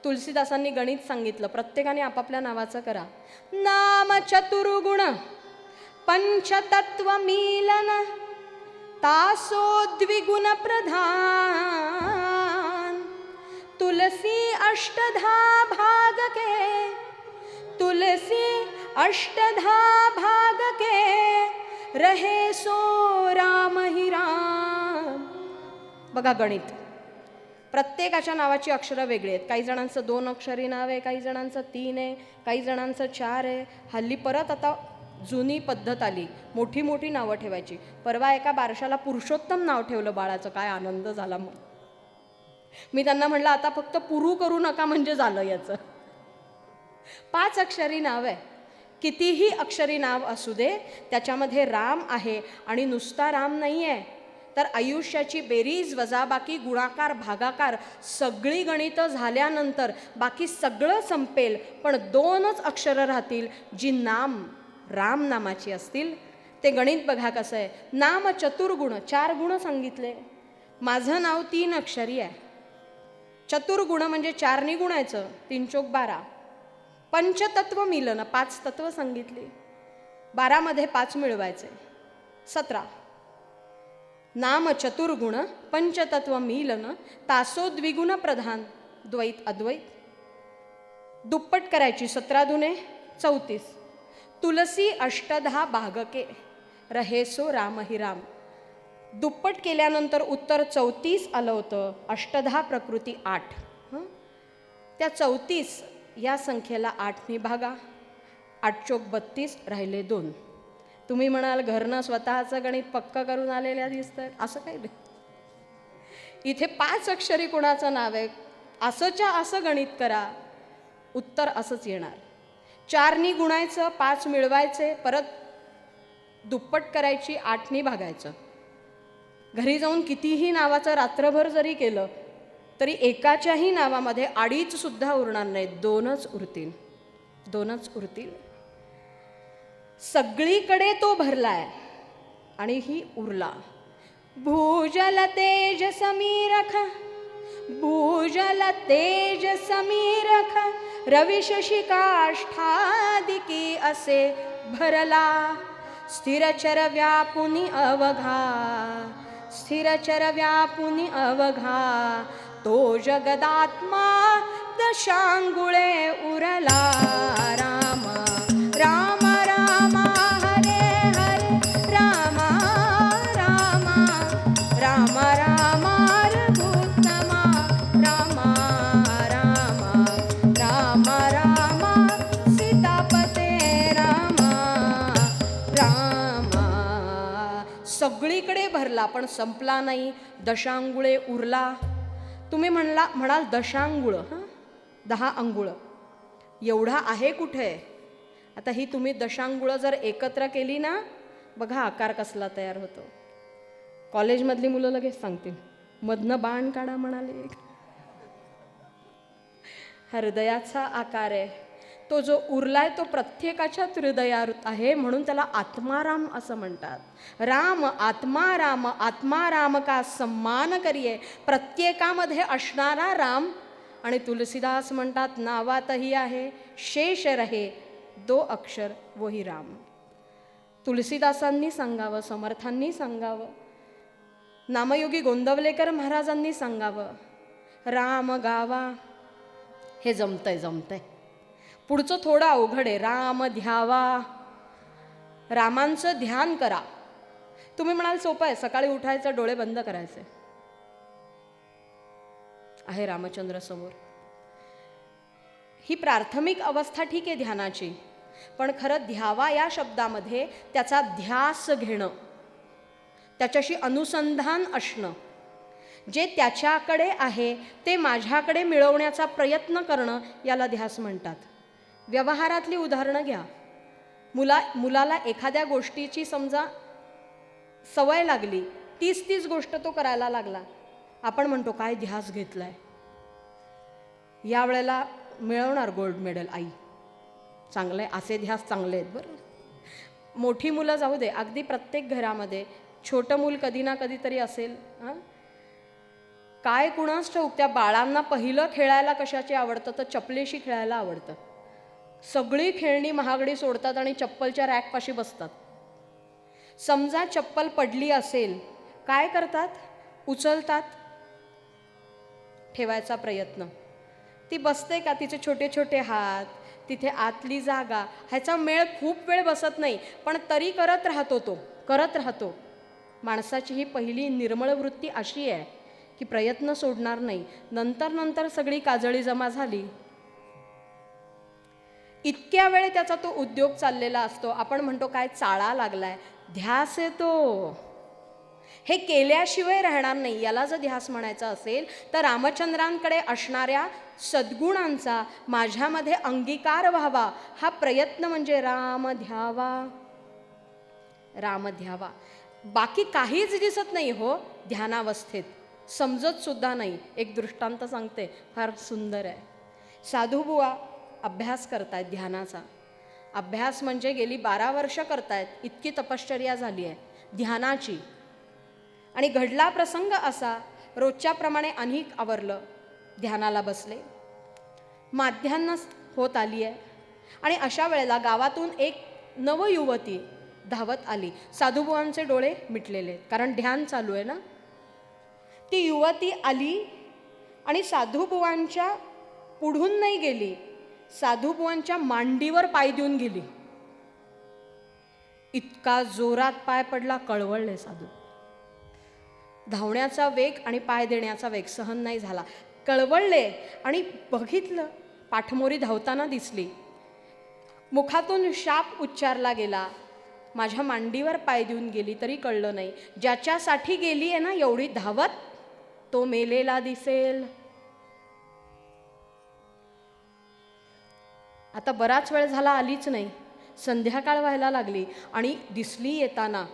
तुलसीदासांनी गणित सांगितलं, प्रत्येकाने आपापल्या नावाचं करा. नाम चतुर्गुण पंचतत्वमीलन तासोद्विगुण प्रधान तुलसी अष्टधा भाग के तुलसी अष्टधा भाग के रहे सो राम ही राम. बघा गणित, प्रत्येकाच्या नावाची अक्षरं वेगळी आहेत. काही जणांचं 2 अक्षरी नाव आहे, काही जणांचं 3 आहे, काही जणांचं 4 आहे. हल्ली परत आता जुनी पद्धत आली, मोठी मोठी नावं ठेवायची. परवा एका बारशाला पुरुषोत्तम नाव ठेवलं बाळाचं, काय आनंद झाला. मग मी त्यांना म्हटलं आता फक्त पुरू करू नका म्हणजे झालं. याचं 5 अक्षरी नाव आहे. कितीही अक्षरी नाव असू दे, त्याच्यामध्ये राम आहे. आणि नुसता राम नाही आहे, तर आयुष्याची बेरीज वजाबाकी गुणाकार भागाकार सगळी गणितं झाल्यानंतर बाकी सगळं संपेल, पण 2च अक्षरं राहतील जी राम नामाची असतील. ते गणित बघा कसं आहे. नाम चतुर्गुण, 4 गुण सांगितले. माझं नाव 3 अक्षरी आहे. चतुर्गुण म्हणजे 4 ने गुणायचं, 3 चोक 12. पंचतत्व मिलन, 5 तत्व सांगितली. 12 मध्ये 5 मिळवायचे, 17. नाम चतुर्गुण पंचतत्व मिलन तासो द्विगुण प्रधान द्वैत अद्वैत. दुप्पट करायची, 17 दुने 34. तुलसी अष्टधा भागके रहे सो राम ही राम. दुप्पट केल्यानंतर उत्तर 34 आलं होतं. अष्टधा प्रकृती 8. त्या 34 या संख्येला 8 ने भागा. 8 चोक 32 राहिले 2. तुम्ही म्हणाल घरनं स्वतःचं गणित पक्क करून आलेल्या दिसतंय. असं काही नाही. इथे 5 अक्षरी कोणाचं नाव आहे, असंच्या असं गणित करा, उत्तर असंच येणार. 4 ने गुणायचं, 5 मिळवायचे, परत दुप्पट करायची, 8 ने भागायचं. घरी जाऊन कितीही नावाचं रात्रभर जरी केलं तरी एकाच्याही नावामध्ये 2.5 सुद्धा उरणार नाहीत, 2च उरतील. 2च उरतील. सगळीकडे तो भरलाय आणि ही उरला. भूजल तेज समीरख भूजल तेज समीरख रवी शशी काष्ठादिकी असे भरला. स्थिरचर व्यापुनी अवघा स्थिरचर व्यापुनी अवघा तो जगदात्मा दशांगुळे उरला. राम राम राम हरे हरे राम राम राम राम रघुत्तमा राम राम राम राम सीतापते राम राम. सगळीकडे भरला पण संपला नाही. दशांगुळे उरला. तुम्ही म्हणाल दशांगुळ, 10 अंगुळ एवढा आहे कुठे? आता ही तुम्ही दशांगुळं जर एकत्र केली ना, बघा आकार कसला तयार होतो. कॉलेजमधली मुलं लगेच सांगतील मधनं बाण काढा म्हणाले. हृदयाचा आकार आहे तो. जो उरलाय तो प्रत्येकाच्याच हृदयात आहे, म्हणून त्याला आत्माराम असं म्हणतात. राम आत्मा राम का सम्मान करिये. प्रत्येकामध्ये असणारा राम. आणि तुलसीदास म्हणतात नावातही आहे शेष रहे 2 अक्षर वही राम. तुलसीदासांनी सांगावं, समर्थांनी सांगावं, नामयोगी गोंदवलेकर महाराजांनी सांगावं, राम गावा. हे जमतंय. पुढचं थोडं अवघड आहे. राम ध्यावा, रामांचं ध्यान करा. तुम्ही म्हणाल सोपं आहे, सकाळी उठायचं, डोळे बंद करायचे, आहे रामचंद्र समोर. ही प्राथमिक अवस्था ठीक आहे ध्यानाची, पण खरं ध्यावा या शब्दामध्ये त्याचा ध्यास घेणं, त्याच्याशी अनुसंधान असणं, जे त्याच्याकडे आहे ते माझ्याकडे मिळवण्याचा प्रयत्न करणं, याला ध्यास म्हणतात. व्यवहारातली उदाहरणं घ्या. मुलाला एखाद्या गोष्टीची समजा सवय लागली, 30 गोष्ट तो करायला लागला. आपण म्हणतो काय ध्यास घेतलाय. यावेळेला मिळवणार गोल्ड मेडल आई. चांगलं आहे, असे ध्यास चांगले आहेत बरं. मोठी मुलं जाऊ दे, अगदी प्रत्येक घरामध्ये छोटं मूल कधी ना कधीतरी असेल. काय कुणास ठाऊक त्या बाळांना पहिलं खेळायला कशाची आवडतं तर चपलेशी खेळायला आवडतं. सगळी खेळणी महागडी सोडतात आणि चप्पलच्या रॅकपाशी बसतात. समजा चप्पल पडली असेल, काय करतात? उचलतात, ठेवायचा प्रयत्न. ती बसते का? तिचे छोटे छोटे हात, तिथे आतली जागा, ह्याचा मेळ खूप वेळ बसत नाही, पण तरी करत राहतो तो, करत राहतो. माणसाची ही पहिली निर्मळ वृत्ती अशी आहे की प्रयत्न सोडणार नाही. नंतर नंतर सगळी काजळी जमा झाली, इतक्या वेळ त्याचा तो उद्योग चाललेला असतो. आपण म्हणतो काय चाळा लागलाय, ध्यास येतो. हे केल्याशिवाय राहणार नाही. याला जर ध्यास म्हणायचा असेल तर रामचंद्रांकडे असणाऱ्या सद्गुणांचा माझ्यामध्ये अंगीकार व्हावा, हा प्रयत्न म्हणजे राम ध्यावा, राम ध्यावा. बाकी काहीच दिसत नाही हो ध्यानावस्थेत, समजत सुद्धा नाही. एक दृष्टांत सांगते, फार सुंदर आहे. साधूबुवा अभ्यास करतायत ध्यानाचा. अभ्यास म्हणजे गेली 12 वर्ष करतायत, इतकी तपश्चर्या झाली आहे ध्यानाची. आणि घडला प्रसंग असा, रोजच्याप्रमाणे अनेक आवरलं, ध्यानाला बसले. माध्यान्ह होत आली आहे आणि अशा वेळेला गावातून एक नवयुवती धावत आली. साधूबुवांचे डोळे मिटलेले, कारण ध्यान चालू आहे ना. ती युवती आली आणि साधूबुवांच्या पुढून नाही गेली, साधूबुवांच्या मांडीवर पाय देऊन गेली. इतका जोरात पाय पडला, कळवळले साधू. धावण्याचा वेग आणि पाय देण्याचा वेग सहन नाही झाला, कळवळले आणि बघितलं पाठमोरी धावताना दिसली. मुखातून शाप उच्चारला गेला, माझ्या मांडीवर पाय देऊन गेली तरी कळलं नाही. ज्याच्यासाठी गेली आहे ना एवढी धावत, तो मेलेला दिसेल. आता बराच वेळ झाला आलीच नाही. संध्याकाळ व्हायला लागली आणि दिसली येताना.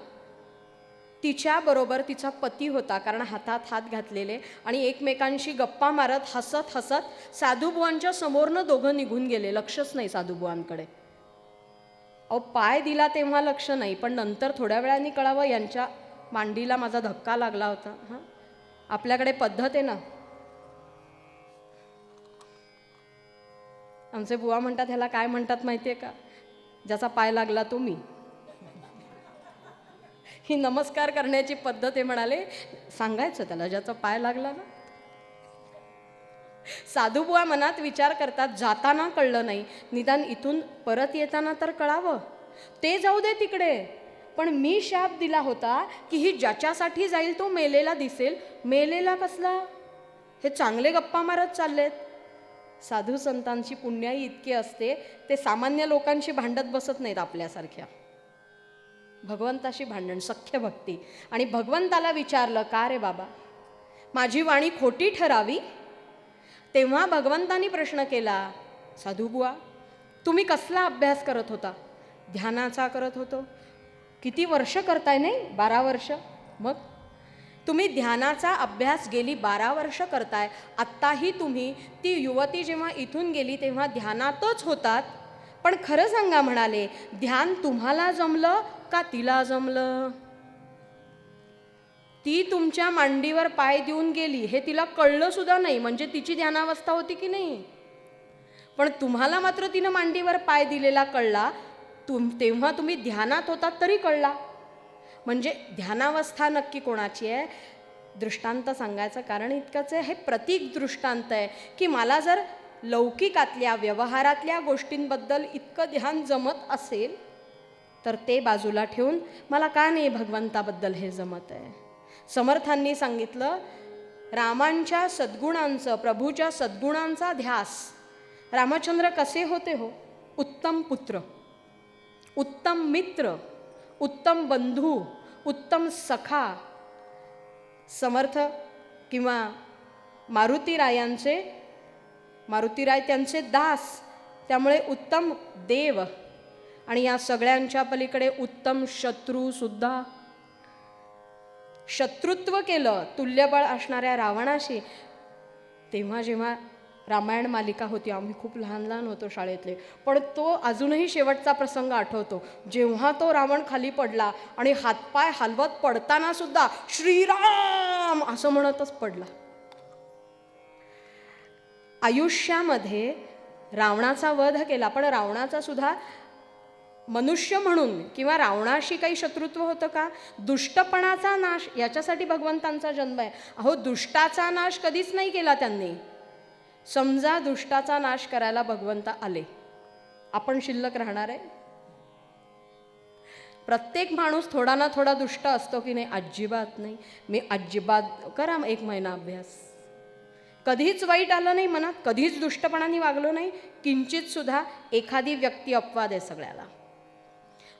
तिच्याबरोबर तिचा पती होता, कारण हातात हात घातलेले, आणि एकमेकांशी गप्पा मारत हसत हसत साधूबुवांच्या समोरनं दोघं निघून गेले. लक्षच नाही साधूबुवांकडे. अहो, पाय दिला तेव्हा लक्ष नाही, पण नंतर थोड्या वेळाने कळावं यांच्या मांडीला माझा धक्का लागला होता. हां, आपल्याकडे पद्धत आहे ना. आमचे बुवा म्हणतात, ह्याला काय म्हणतात माहिती आहे का? ज्याचा पाय लागला तो मी. ही नमस्कार करण्याची पद्धत आहे म्हणाले. सांगायचं त्याला, ज्याचा पाय लागला ना. साधूबुवा मनात विचार करतात, जाताना कळलं नाही, निदान इथून परत येताना तर कळावं. ते जाऊ दे तिकडे, पण मी शाप दिला होता की ही ज्याच्यासाठी जाईल तो मेलेला दिसेल. मेलेला कसला? हे चांगले गप्पा मारत चाललेत. साधू संतांची पुण्याई इतकी असते, ते सामान्य लोकांशी भांडत बसत नाहीत आपल्यासारख्या. भगवंताशी भांडण, सख्य भक्ती. आणि भगवंताला विचारलं, का रे बाबा माझी वाणी खोटी ठरावी? तेव्हा भगवंतानी प्रश्न केला, साधूबुवा तुम्ही कसला अभ्यास करत होता? ध्यानाचा करत होतो. किती वर्ष करताय? नाही, 12 वर्ष. मग तुम्ही ध्यानाचा अभ्यास गेली 12 वर्ष करताय. आत्ताही तुम्ही, ती युवती जेव्हा इथून गेली तेव्हा ध्यानातच होतात, पण खरं सांगा म्हणाले, ध्यान तुम्हाला जमलं का तिला जमलं? ती तुमच्या मांडीवर पाय देऊन गेली हे तिला कळलं सुद्धा नाही, म्हणजे तिची ध्यानावस्था होती की नाही. पण तुम्हाला मात्र तिनं मांडीवर पाय दिलेला कळला. तेव्हा तुम्ही ध्यानात होतात तरी कळला. म्हणजे ध्यानावस्था नक्की कोणाची आहे? दृष्टांत सांगायचं कारण इतकंच आहे, हे प्रतीक दृष्टांत आहे की मला जर लौकिकातल्या व्यवहारातल्या गोष्टींबद्दल इतकं ध्यान जमत असेल तर ते बाजूला ठेवून मला का नाही भगवंताबद्दल हे जमत आहे. समर्थांनी सांगितलं, रामांच्या सद्गुणांचं, प्रभूच्या सद्गुणांचा ध्यास. रामचंद्र कसे होते हो? उत्तम पुत्र, उत्तम मित्र, उत्तम बंधू, उत्तम सखा. समर्थ किंवा मारुतीराय त्यांचे दास, त्यामुळे उत्तम देव. आणि या सगळ्यांच्या पलीकडे उत्तम शत्रू सुद्धा. शत्रुत्व केलं तुल्यबळ असणाऱ्या रावणाशी. तेव्हा जेव्हा रामायण मालिका होती, आम्ही खूप लहान लहान होतो शाळेतले, पण तो अजूनही शेवटचा प्रसंग आठवतो, जेव्हा तो रावण खाली पडला आणि हातपाय हलवत पडताना सुद्धा श्रीराम असं म्हणतच पडला. आयुष्यामध्ये रावणाचा वध केला, पण रावणाचा सुद्धा मनुष्य म्हणून किंवा रावणाशी काही शत्रुत्व होतं का? दुष्टपणाचा नाश याच्यासाठी भगवंतांचा जन्म आहे. अहो, दुष्टाचा नाश कधीच नाही केला त्यांनी. समजा दुष्टाचा नाश करायला भगवंत आले, आपण शिल्लक राहणार आहे? प्रत्येक माणूस थोडा ना थोडा दुष्ट असतो की नाही? अजिबात नाही. मी अजिबात, करा 1 महिना अभ्यास, कधीच वाईट आलं नाही मनात, कधीच दुष्टपणाने वागलो नाही, किंचित सुद्धा. एखादी व्यक्ती अपवाद आहे सगळ्याला.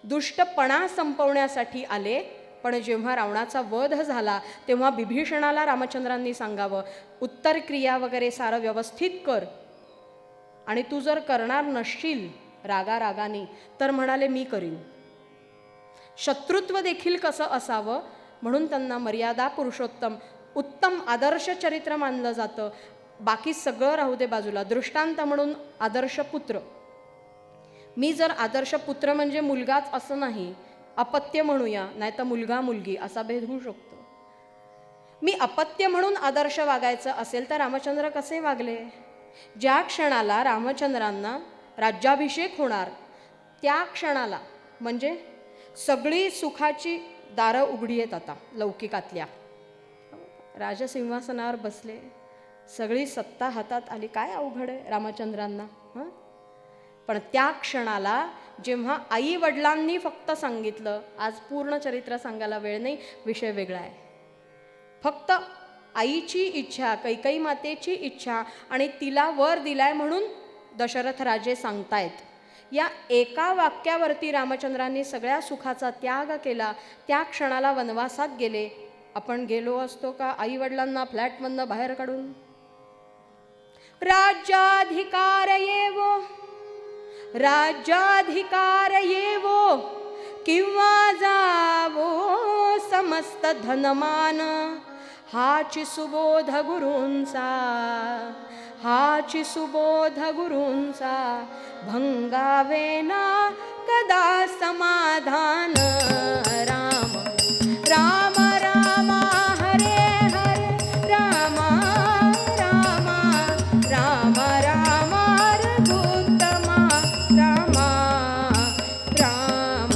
दुष्टपणा संपवण्यासाठी आले, पण जेव्हा रावणाचा वध झाला तेव्हा बिभीषणाला रामचंद्रांनी सांगावं, उत्तर क्रिया वगैरे सारं व्यवस्थित कर, आणि तू जर करणार नसशील रागारागाने तर म्हणाले मी करीन. शत्रुत्व देखील कसं असावं म्हणून त्यांना मर्यादा पुरुषोत्तम, उत्तम आदर्श चरित्र मानलं जातं. बाकी सगळं राहू दे बाजूला. दृष्टांत म्हणून आदर्श पुत्र. मी जर आदर्श पुत्र म्हणजे मुलगाच असं नाही, अपत्य म्हणूया, नाही तर मुलगा मुलगी असा भेद होऊ शकतो. मी अपत्य म्हणून आदर्श वागायचं असेल तर रामचंद्र कसे वागले? ज्या क्षणाला रामचंद्रांना राज्याभिषेक होणार त्या क्षणाला, म्हणजे सगळी सुखाची दारं उघडी आहेत आता लौकिकातल्या. राजसिंहासनावर बसले, सगळी सत्ता हातात आली. काय अवघड आहे रामचंद्रांना. पण त्या क्षणाला जेव्हा आई वडिलांनी फक्त सांगितलं, आज पूर्ण चरित्र सांगायला वेळ नाही, विषय वेगळा आहे. फक्त आईची इच्छा, कैकेयी मातेची इच्छा, आणि तिला वर दिलाय म्हणून दशरथ राजे सांगतायत. या एका वाक्यावरती रामचंद्रांनी सगळ्या सुखाचा त्याग केला. त्या क्षणाला वनवासात गेले. आपण गेलो असतो का आई वडिलांना फ्लॅटमधनं बाहेर काढून? राज्याधिकार येवो, राज्याधिकार येवो, किंवा जावो समस्त धनमान, हाची सुबोध गुरूंचा, हाची सुबोध गुरूंचा, भंगावेना कदा समाधान. राम राम राम हरे हरे, राम राम राम राम रघुत्तमा, राम राम.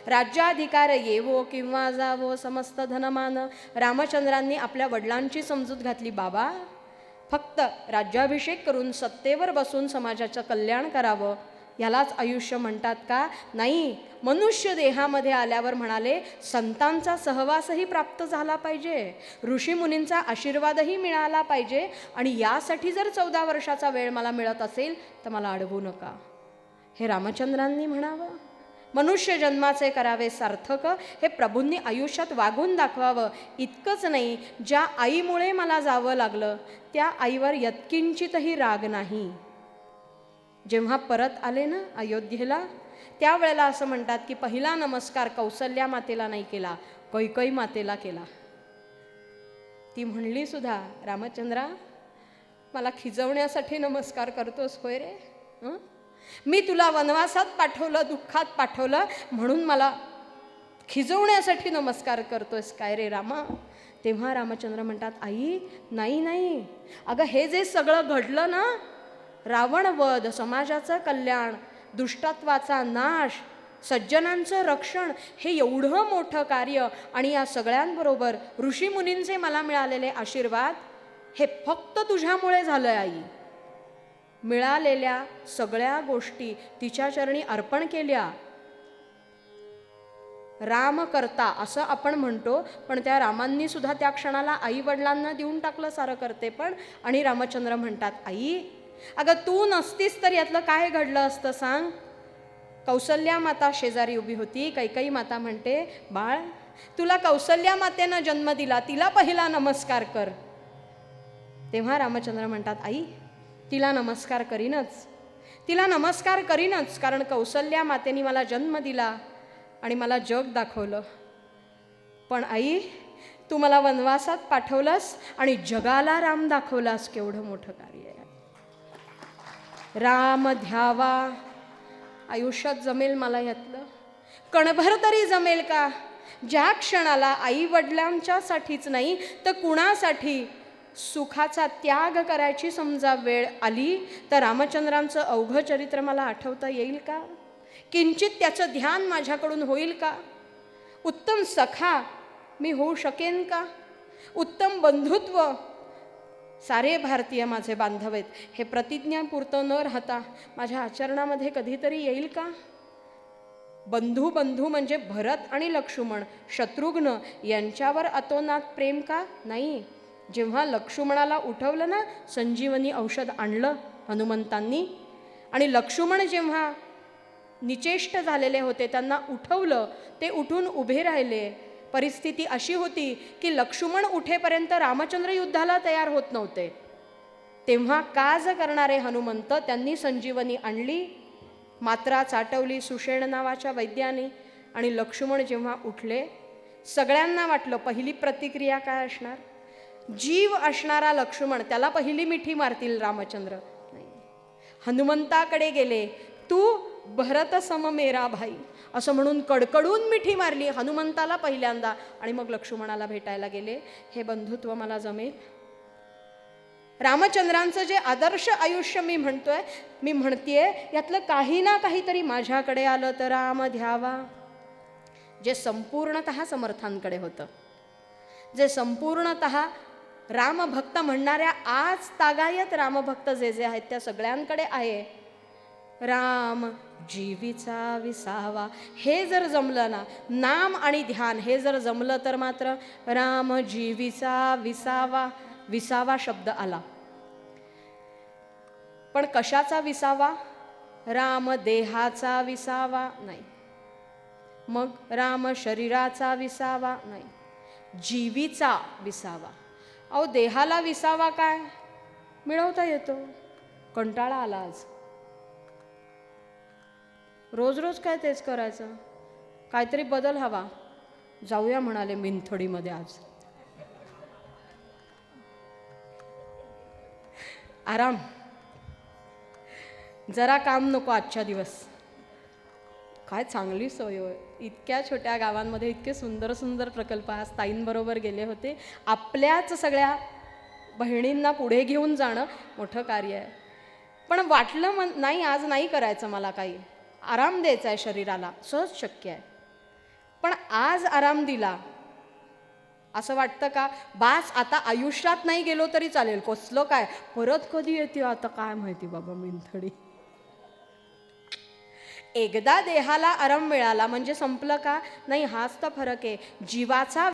राज्याधिकार येवो किंवा जावो समस्त धनमान. रामचंद्रांनी आपल्या वडिलांची समजूत घातली, बाबा फक्त राज्याभिषेक करून सत्तेवर बसून समाजाचं कल्याण करावं, यालाच आयुष्य म्हणतात का? नाही. मनुष्य देहामध्ये आल्यावर म्हणाले संतांचा सहवासही प्राप्त झाला पाहिजे, ऋषीमुनींचा आशीर्वादही मिळाला पाहिजे, आणि यासाठी जर 14 वर्षाचा वेळ मला मिळत असेल तर मला अडवू नका, हे रामचंद्रांनी म्हणावं. मनुष्य जन्माचे करावे सार्थक, हे प्रभूंनी आयुष्यात वागून दाखवावं. इतकंच नाही, ज्या आईमुळे मला जावं लागलं त्या आईवर यत्किंचितही राग नाही. जेव्हा परत आले ना अयोध्येला, त्यावेळेला असं म्हणतात की पहिला नमस्कार कौसल्या मातेला नाही केला, कैकेयी मातेला केला. ती म्हणली सुद्धा, रामचंद्रा मला खिजवण्यासाठी नमस्कार करतोस होय रे? मी तुला वनवासात पाठवलं, दुःखात पाठवलं, म्हणून मला खिजवण्यासाठी नमस्कार करतोयस काय रे रामा? तेव्हा रामचंद्र म्हणतात, आई नाही नाही, अगं हे जे सगळं घडलं ना, रावणवध, समाजाचं कल्याण, दुष्टत्वाचा नाश, सज्जनांचं रक्षण, हे एवढं मोठं कार्य, आणि या सगळ्यांबरोबर ऋषीमुनींचे मला मिळालेले आशीर्वाद, हे फक्त तुझ्यामुळे झालं आई. मिळालेल्या सगळ्या गोष्टी तिच्या चरणी अर्पण केल्या. राम करता असं आपण म्हणतो, पण त्या रामांनी सुद्धा त्या क्षणाला आई वडिलांना देऊन टाकलं सारं करते पण. आणि रामचंद्र म्हणतात, आई अगं तू नसतीस तर यातलं काय घडलं असतं सांग? कौसल्या माता शेजारी उभी होती. कैकेयी माता म्हणते, बाळ तुला कौसल्या मातेनं जन्म दिला, तिला पहिला नमस्कार कर. तेव्हा रामचंद्र म्हणतात, आई तिला नमस्कार करीनच, तिला नमस्कार करीनच, कारण कौसल्या मातेने मला जन्म दिला आणि मला जग दाखवलं. पण आई तू मला वनवासात पाठवलंस आणि जगाला राम दाखवलास, केवढं मोठं कार्य आहे. राम ध्यावा, आयुष्यात जमेल मला यातलं कणभर तरी जमेल का? ज्या क्षणाला आई वडिलांच्यासाठीच नाही तर कुणासाठी सुखाचा त्याग करायची समजा वेळ आली तर रामचंद्रांचं अवघं चरित्र मला आठवता येईल का? किंचित त्याचं ध्यान माझ्याकडून होईल का? उत्तम सखा मी होऊ शकेन का? उत्तम बंधुत्व, सारे भारतीय माझे बांधव आहेत, हे प्रतिज्ञापुरतं न राहता माझ्या आचरणामध्ये कधीतरी येईल का? बंधू बंधू म्हणजे भरत आणि लक्ष्मण, शत्रुघ्न यांच्यावर अतोनात प्रेम का? नाही. जेव्हा लक्ष्मणाला उठवलं ना, संजीवनी औषध आणलं हनुमंतांनी, आणि लक्ष्मण जेव्हा निचेष्ट झालेले होते त्यांना उठवलं, ते उठून उभे राहिले. परिस्थिती अशी होती की लक्ष्मण उठेपर्यंत रामचंद्र युद्धाला तयार होत नव्हते. तेव्हा काज करणारे हनुमंत त्यांनी संजीवनी आणली, मात्रा चाटवली सुषेण नावाच्या वैद्याने, आणि लक्ष्मण जेव्हा उठले सगळ्यांना वाटलं पहिली प्रतिक्रिया काय असणार? जीव असणारा लक्ष्मण, त्याला पहिली मिठी मारतील रामचंद्र. नाही, हनुमंताकडे गेले, तू भरत सम मेरा भाई असं म्हणून कडकडून मिठी मारली हनुमंताला पहिल्यांदा, आणि मग लक्ष्मणाला भेटायला गेले. हे बंधुत्व मला जमेल? रामचंद्रांचं जे आदर्श आयुष्य मी म्हणतेय यातलं काही ना काहीतरी माझ्याकडे आलं तर राम ध्यावा, जे संपूर्णतः समर्थांकडे होतं, जे संपूर्णतः रामभक्त म्हणणाऱ्या आज तागायत रामभक्त जे जे आहेत त्या सगळ्यांकडे आहे. राम जीवीचा विसावा, हे जर जमलं ना, नाम आणि ध्यान हे जर जमलं तर मात्र राम जीवीचा विसावा, विसावा शब्द आला. पण कशाचा विसावा? राम देहाचा विसावा नाही, मग राम शरीराचा विसावा नाही, जीवीचा विसावा. अहो देहाला विसावा काय मिळवता येतो? कंटाळा आला आज, रोज रोज काय तेच करायचं, काहीतरी बदल हवा. जाऊया म्हणाले मिनथडीमध्ये आज, आराम, जरा काम नको आजच्या दिवस. काय चांगली सोय होय, इतक्या छोट्या गावांमध्ये इतके सुंदर सुंदर प्रकल्प. आज ताईंबरोबर गेले होते. आपल्याच सगळ्या बहिणींना पुढे घेऊन जाणं मोठं कार्य आहे. पण वाटलं नाही आज नाही करायचं, मला काही आराम द्यायचा आहे शरीराला, सहज शक्य आहे. पण आज आराम दिला असं वाटतं का? बास, आता आयुष्यात नाही गेलो तरी चालेल, कसलं काय परत कधी येते आता काय माहिती बाबा मिनथडी. एकदा देहाला आराम मिळाला म्हणजे संपलं का? नाही, हाच तर फरक आहे. जीवाचा